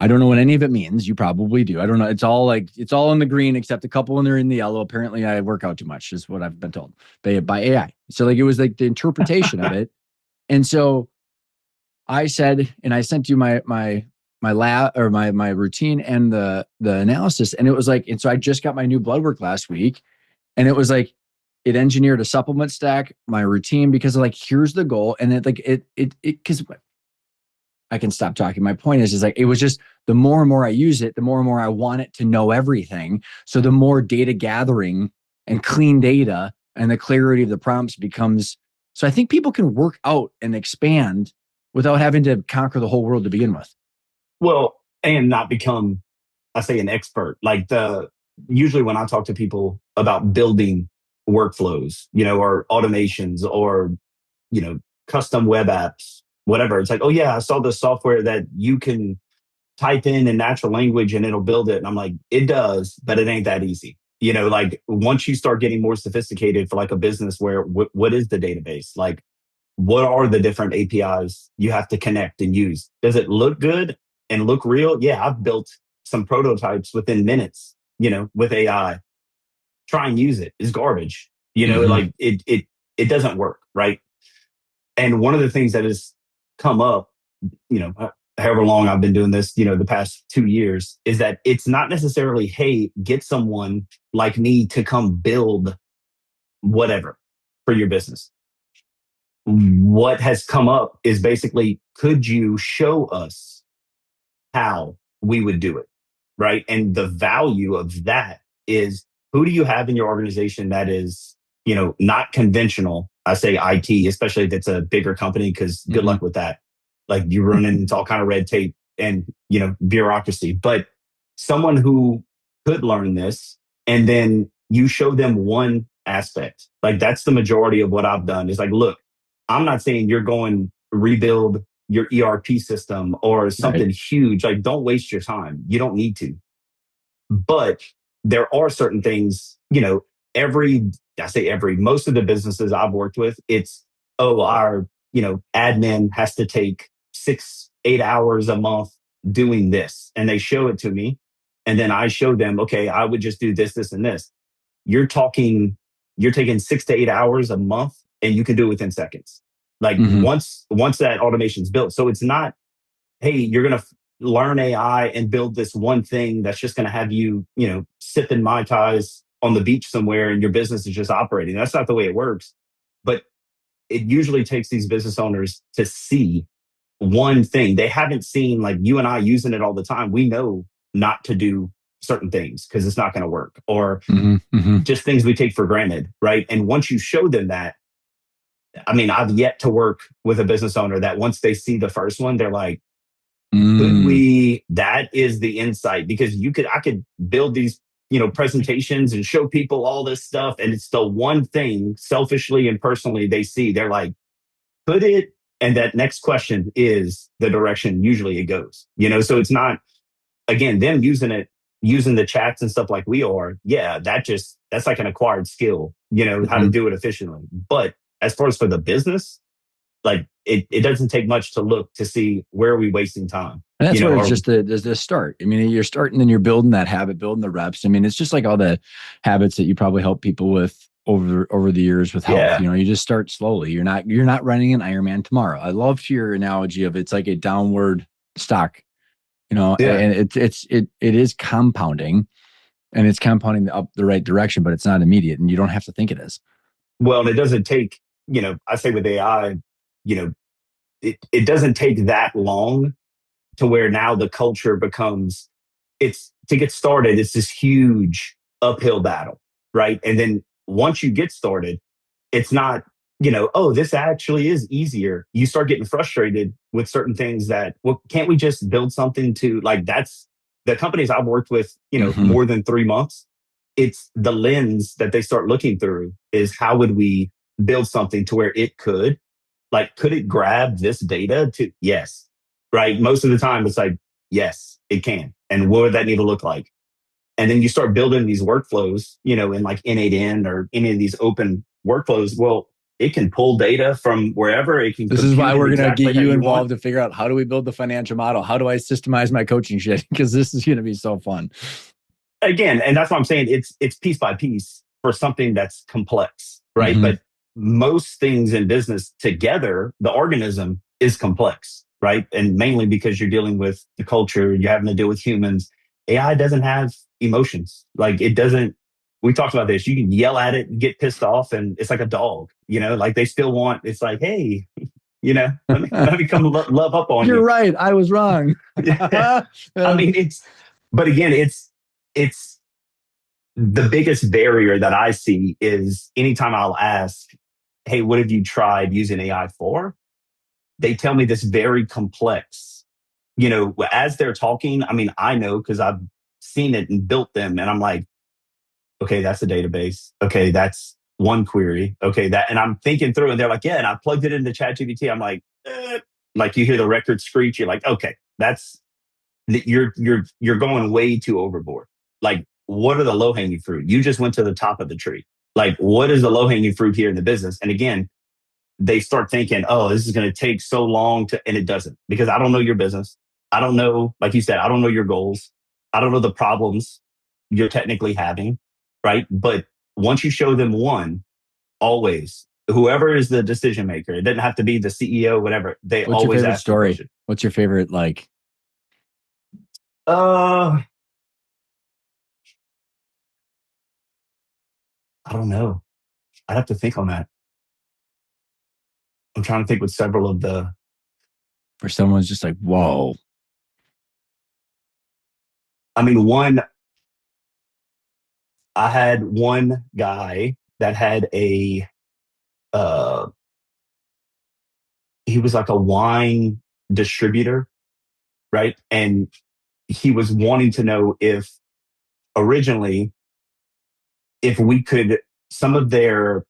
I don't know what any of it means. You probably do. I don't know. It's all in the green except a couple when they're in the yellow. Apparently, I work out too much, is what I've been told by AI. So like it was like the interpretation of it. And so I said, and I sent you my lab or my routine and the analysis, and it was like, and so I just got my new blood work last week, and it was like it engineered a supplement stack, my routine, because like here's the goal, and it like it because I can stop talking. My point is like, it was just the more and more I use it, the more and more I want it to know everything. So the more data gathering and clean data and the clarity of the prompts becomes. So I think people can work out and expand without having to conquer the whole world to begin with. Well, and not become, I say, an expert. Like usually when I talk to people about building workflows, or automations or, custom web apps, whatever, it's like, oh yeah, I saw the software that you can type in natural language and it'll build it. And I'm like, it does, but it ain't that easy. Like once you start getting more sophisticated for like a business where what is the database? Like, what are the different APIs you have to connect and use? Does it look good and look real? Yeah, I've built some prototypes within minutes, with AI. Try and use it is garbage. Mm-hmm. Like it doesn't work, right? And one of the things that has come up, however long I've been doing this, the past 2 years, is that it's not necessarily, hey, get someone like me to come build whatever for your business. What has come up is basically, could you show us how we would do it? Right. And the value of that is, who do you have in your organization that is, not conventional? I say IT, especially if it's a bigger company, because good Mm-hmm. luck with that. Like you run into all kind of red tape and, bureaucracy, but someone who could learn this, and then you show them one aspect. Like that's the majority of what I've done is like, look, I'm not saying you're going rebuild your ERP system or Right. something huge. Like, don't waste your time. You don't need to. But there are certain things, most of the businesses I've worked with, it's, oh, our, admin has to take 6, 8 hours a month doing this. And they show it to me. And then I show them, okay, I would just do this, this, and this. You're talking, you're taking 6 to 8 hours a month and you can do it within seconds. Like Mm-hmm. once that automation's built. So it's not, hey, you're going to learn AI and build this one thing that's just going to have you, sipping Mai Tais on the beach somewhere and your business is just operating. That's not the way it works. But it usually takes these business owners to see one thing. They haven't seen, like you and I using it all the time. We know not to do certain things because it's not going to work, or Mm-hmm. Mm-hmm. just things we take for granted. Right. And once you show them that, I mean, I've yet to work with a business owner that once they see the first one, they're like, could Mm. we, that is the insight, because I could build these, presentations and show people all this stuff. And it's the one thing selfishly and personally they see. They're like, could it? And that next question is the direction usually it goes, so it's not, again, them using it, using the chats and stuff like we are. Yeah, that's like an acquired skill, how to Mm-hmm. do it efficiently. But as far as for the business, like it doesn't take much to look to see where are we wasting time, And that's where it's or just the start. I mean, you're starting and you're building that habit, building the reps. I mean, it's just like all the habits that you probably help people with over the years with health. yeah, You just start slowly. You're not running an Ironman tomorrow. I loved your analogy of it's like a downward stock. yeah. And it is compounding, and it's compounding up the right direction, but it's not immediate, and you don't have to think it is. Well, and it doesn't take, I say with AI, you know, it doesn't take that long to where now the culture becomes, it's to get started, it's this huge uphill battle, right? And then once you get started, it's not, oh, this actually is easier. You start getting frustrated with certain things that, well, can't we just build something to, like, that's the companies I've worked with, Hmm. more than 3 months. It's the lens that they start looking through is how would we build something to where it could, like, could it grab this data to, yes, right? Most of the time it's like, yes, it can. And what would that need to look like? And then you start building these workflows, in like N8N or any of these open workflows. Well, it can pull data from wherever. It can This is why compute it we're going to exactly get how you you want. involved to figure out how do we build the financial model? How do I systemize my coaching shit? Because this is going to be so fun. Again, and that's what I'm saying. It's piece by piece for something that's complex, right? Hmm. But most things in business together, the organism is complex, right? And mainly because you're dealing with the culture, you're having to deal with humans. AI doesn't have emotions. Like, it doesn't. We talked about this. You can yell at it and get pissed off, and it's like a dog. Like they still want. It's like, hey, let me come love up on You're you. right. I was wrong. I mean, but again, it's the biggest barrier that I see is anytime I'll ask, hey, what have you tried using AI for? They tell me this very complex, as they're talking. I mean, I know because I've seen it and built them. And I'm like, okay, that's a database. Okay, that's one query. Okay, that, and I'm thinking through and they're like, yeah, and I plugged it into ChatGPT. I'm like, like you hear the record screech. You're like, okay, you're going way too overboard. Like, what are the low hanging fruit? You just went to the top of the tree. Like, what is the low hanging fruit here in the business? And again, they start thinking, oh, this is going to take so long and it doesn't, because I don't know your business. I don't know, like you said, I don't know your goals. I don't know the problems you're technically having, right? But once you show them one, always, whoever is the decision maker, it doesn't have to be the CEO, whatever. They What's your always favorite ask the story? question. What's your favorite, like, Uh, I don't know. I'd have to think on that. I'm trying to think with several of the. where someone's just like, whoa. I mean, I had one guy that had uh, he was like a wine distributor, right? And he was wanting to know if originally, if we could, some of their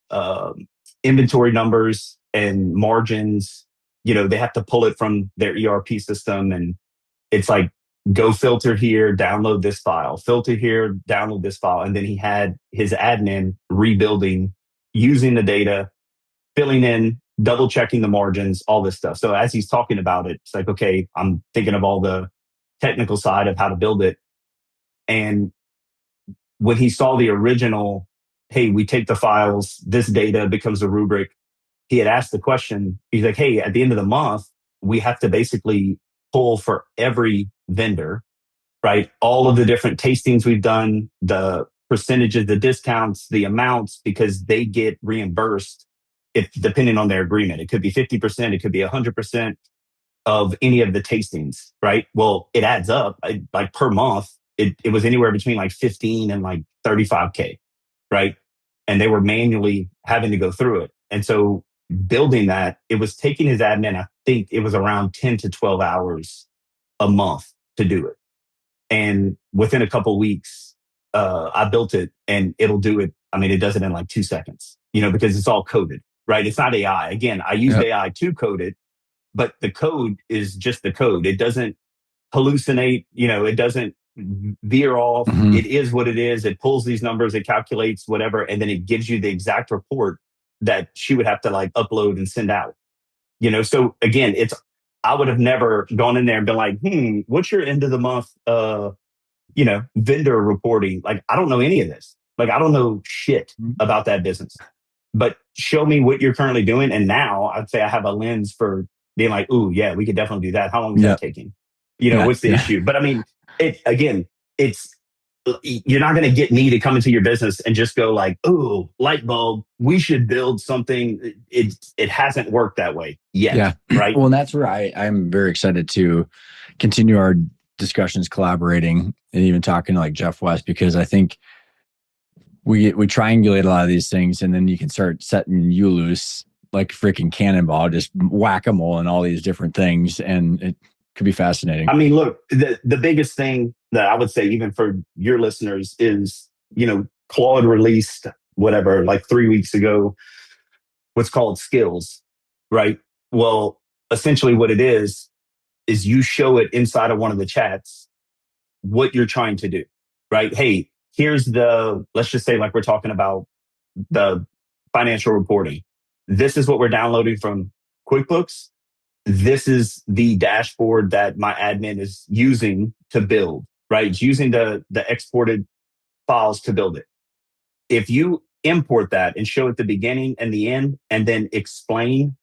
inventory numbers and margins, they have to pull it from their ERP system. And it's like, go filter here, download this file, filter here, download this file. And then he had his admin rebuilding, using the data, filling in, double checking the margins, all this stuff. So as he's talking about it, it's like, okay, I'm thinking of all the technical side of how to build it. And when he saw the original, hey, we take the files, this data becomes a rubric, he had asked the question, he's like, hey, at the end of the month, we have to basically pull for every vendor, right? All of the different tastings we've done, the percentages, the discounts, the amounts, because they get reimbursed if depending on their agreement. It could be 50%, it could be 100% of any of the tastings, right? Well, it adds up. Like per month, it was anywhere between like 15 and like 35K, right? And they were manually having to go through it. And so building that, it was taking his admin, I think it was around 10 to 12 hours a month to do it. And within a couple of weeks, I built it and it'll do it. I mean, it does it in like 2 seconds, because it's all coded, right? It's not AI. Again, I used Yep. AI to code it, but the code is just the code. It doesn't hallucinate, it doesn't veer off. Mm-hmm. It is what it is. It pulls these numbers, it calculates whatever, and then it gives you the exact report that she would have to like upload and send out. So again, I would have never gone in there and been like, what's your end of the month vendor reporting? Like, I don't know any of this. Like, I don't know shit about that business. But show me what you're currently doing. And now I'd say I have a lens for being like, ooh, yeah, we could definitely do that. How long is that Yeah. taking? Yeah. What's the Yeah. issue? But I mean, it again, it's you're not going to get me to come into your business and just go like, "Oh, light bulb, we should build something." It hasn't worked that way yet, Yeah. right? Well, and that's where I'm very excited to continue our discussions, collaborating, and even talking to like Jeff West, because I think we triangulate a lot of these things, and then you can start setting you loose like freaking cannonball, just whack-a-mole and all these different things, and it could be fascinating. I mean, look, the biggest thing that I would say, even for your listeners, is Claude released whatever like 3 weeks ago, what's called skills, right? Well, essentially, what it is you show it inside of one of the chats what you're trying to do, right? Hey, here's let's just say, like, we're talking about the financial reporting. This is what we're downloading from QuickBooks. This is the dashboard that my admin is using to build, right? It's using the exported files to build it. If you import that and show at the beginning and the end, and then explain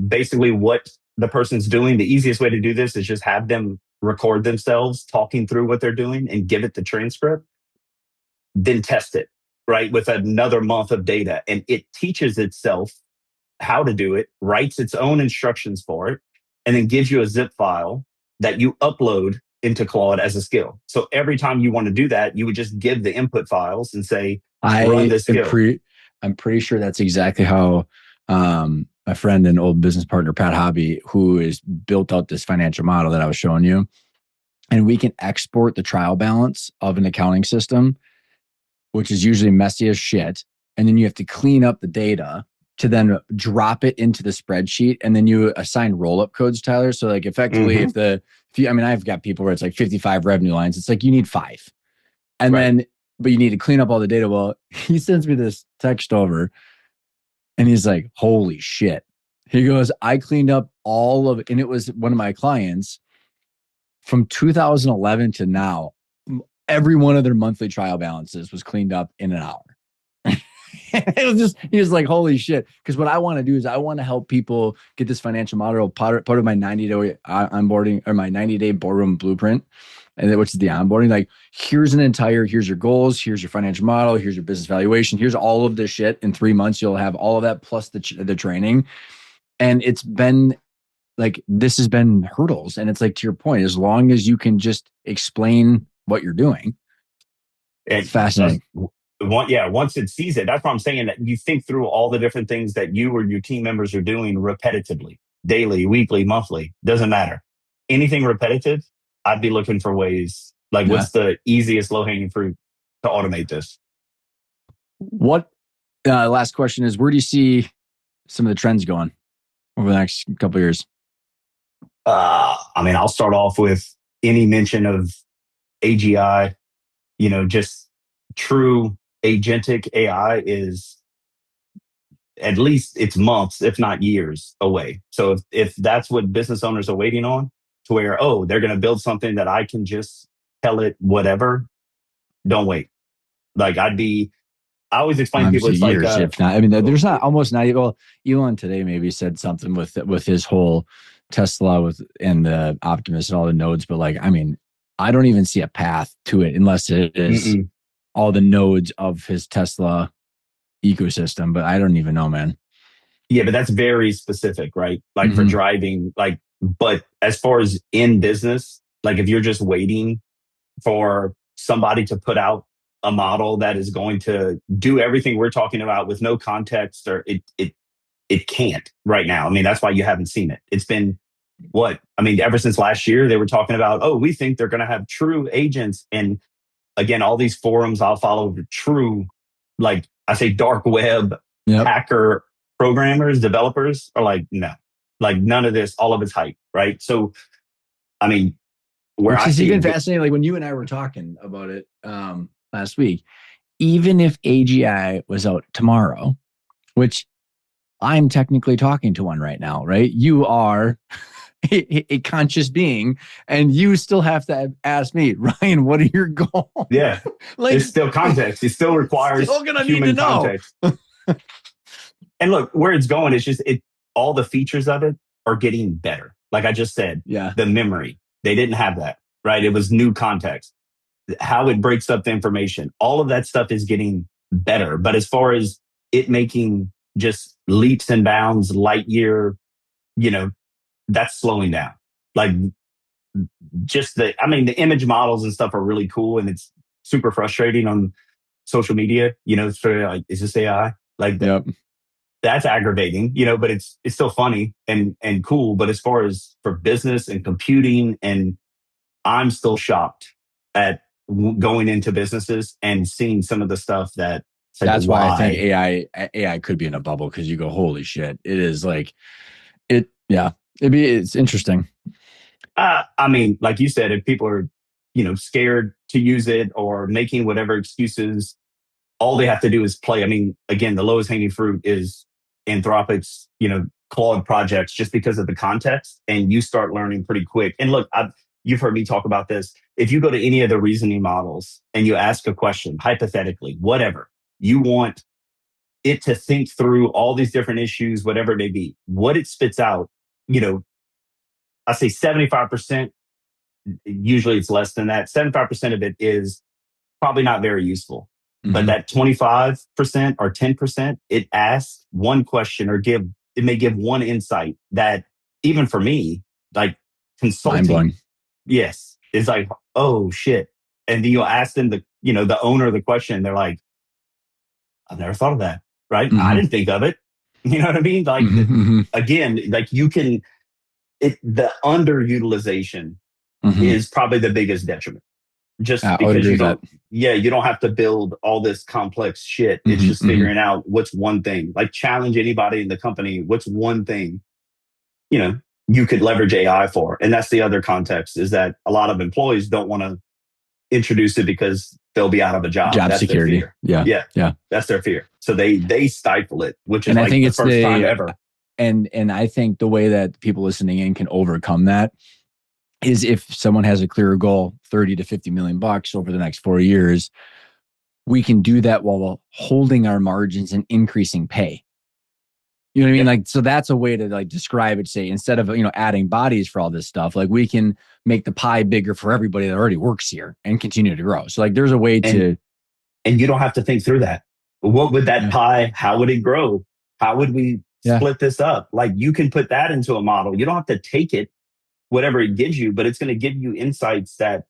basically what the person's doing, the easiest way to do this is just have them record themselves talking through what they're doing and give it the transcript, then test it, right, with another month of data. And it teaches itself how to do it, writes its own instructions for it, and then gives you a zip file that you upload into Claude as a skill. So every time you want to do that, you would just give the input files and say, run this skill. I'm pretty sure that's exactly how my friend and old business partner, Pat Hobby, who has built out this financial model that I was showing you, and we can export the trial balance of an accounting system, which is usually messy as shit. And then you have to clean up the data to then drop it into the spreadsheet, and then you assign roll-up codes, Tyler. So like effectively, I've got people where it's like 55 revenue lines. It's like you need 5. And then, but you need to clean up all the data. Well, he sends me this text over and he's like, holy shit. He goes, I cleaned up all of it. And it was one of my clients from 2011 to now. Every one of their monthly trial balances was cleaned up in an hour. It was just, he was like, holy shit. Because what I want to do is I want to help people get this financial model part of my 90-day onboarding, or my 90-day boardroom blueprint, and which is the onboarding. Like, here's your goals, here's your financial model, here's your business valuation, here's all of this shit. In 3 months, you'll have all of that plus the training. And it's been like, this has been hurdles. And it's like, to your point, as long as you can just explain what you're doing, it's fascinating. Once it sees it, that's why I'm saying that you think through all the different things that you or your team members are doing repetitively, daily, weekly, monthly, doesn't matter. Anything repetitive, I'd be looking for ways, like, what's the easiest low-hanging fruit to automate this? What, last question is, where do you see some of the trends going over the next couple of years? I'll start off with any mention of AGI, just true agentic AI is, at least it's months, if not years away. So if that's what business owners are waiting on, to where, they're going to build something that I can just tell it whatever, don't wait. Like, I always explain to people, it's years, like, if not, there's not almost not. Well, Elon today maybe said something with his whole Tesla and the Optimus and all the nodes, but like, I don't even see a path to it unless it is all the nodes of his Tesla ecosystem. But I don't even know, man. Yeah, but that's very specific, right? Like, for driving, like, but as far as in business, like, if you're just waiting for somebody to put out a model that is going to do everything we're talking about with no context, or it can't right now. That's why you haven't seen it. It's been ever since last year, they were talking about, we think they're going to have true agents. And again, all these forums I'll follow, the true, like I say, dark web hacker programmers, developers are like, no, like, none of this, all of it's hype, right? So, which is even fascinating. Like, when you and I were talking about it last week, even if AGI was out tomorrow, which I'm technically talking to one right now, right? You are a conscious being, and you still have to ask me, Ryan, what are your goals? Yeah, like, it's still context. It still requires human context. And look, where it's going is just all the features of it are getting better. Like I just said, the memory, they didn't have that, right? It was new context. how it breaks up the information. All of that stuff is getting better. But as far as it making just leaps and bounds, light year, you know, that's slowing down. Like the image models and stuff are really cool, and it's super frustrating on social media. It's sort of like, is this AI? Like Yep. that's aggravating, but it's still funny and cool. But as far as for business and computing, and I'm still shocked at going into businesses and seeing some of the stuff that. That's why I think AI could be in a bubble, because you go, holy shit, it is like it. Yeah, it's interesting. Like you said, if people are, scared to use it or making whatever excuses, all they have to do is play. Again, the lowest hanging fruit is Anthropic's, Claude Projects, just because of the context, and you start learning pretty quick. And look, you've heard me talk about this. If you go to any of the reasoning models and you ask a question, hypothetically, whatever, you want it to think through all these different issues, whatever it may be, what it spits out, I say 75%, usually it's less than that. 75% of it is probably not very useful. Mm-hmm. But that 25% or 10%, it asks one question, or it may give one insight that, even for me, like consulting, mind-blowing. Yes, it's like, oh shit. And then you'll ask them the owner of the question, they're like, I've never thought of that. Right? Mm-hmm. I didn't think of it. You know what I mean? Like, again, like the underutilization is probably the biggest detriment. Just because you don't have to build all this complex shit. It's just figuring out what's one thing. Like, challenge anybody in the company. What's one thing, you could leverage AI for? And that's the other context, is that a lot of employees don't want to introduce it because they'll be out of a job. That's security. Their fear. Yeah. That's their fear. So they stifle it, which is, and I think it's the first time ever. And I think the way that people listening in can overcome that is if someone has a clear goal, 30 to 50 million bucks over the next 4 years, we can do that while holding our margins and increasing pay. You know what I mean? Like, so that's a way to like describe it. Say, instead of, adding bodies for all this stuff, like, we can make the pie bigger for everybody that already works here and continue to grow. So like, there's a way and you don't have to think through that. What would that pie, how would it grow? How would we split this up? Like, you can put that into a model. You don't have to take it, whatever it gives you, but it's going to give you insights that,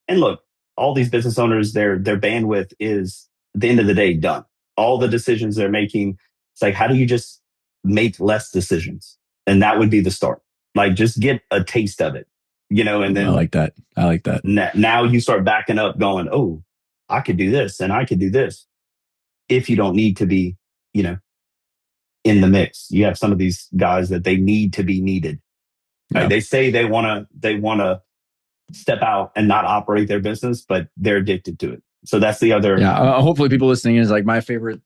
and look, all these business owners, their bandwidth is, at the end of the day, done. All the decisions they're making, it's like, how do you just make less decisions? And that would be the start. Like, just get a taste of it, and then I like that. Now you start backing up going, oh, I could do this and I could do this. If you don't need to be, in the mix. You have some of these guys that they need to be needed. Right? They say they want to step out and not operate their business, but they're addicted to it. So that's the other. Yeah. Hopefully, people listening is like, my favorite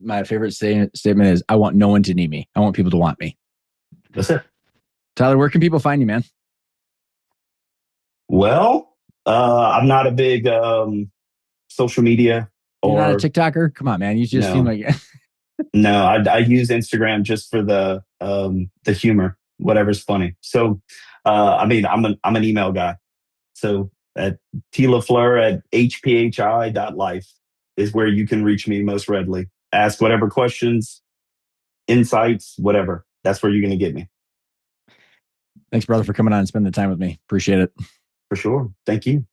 statement is, I want no one to need me. I want people to want me. That's it. Tyler, where can people find you, man? Well, I'm not a big social media. You're not a TikToker? Come on, man. You just seem like. No, I use Instagram just for the humor, whatever's funny. So, I'm an email guy. So at TLaFleur@hphi.life is where you can reach me most readily. Ask whatever questions, insights, whatever. That's where you're going to get me. Thanks, brother, for coming on and spending the time with me. Appreciate it. For sure. Thank you.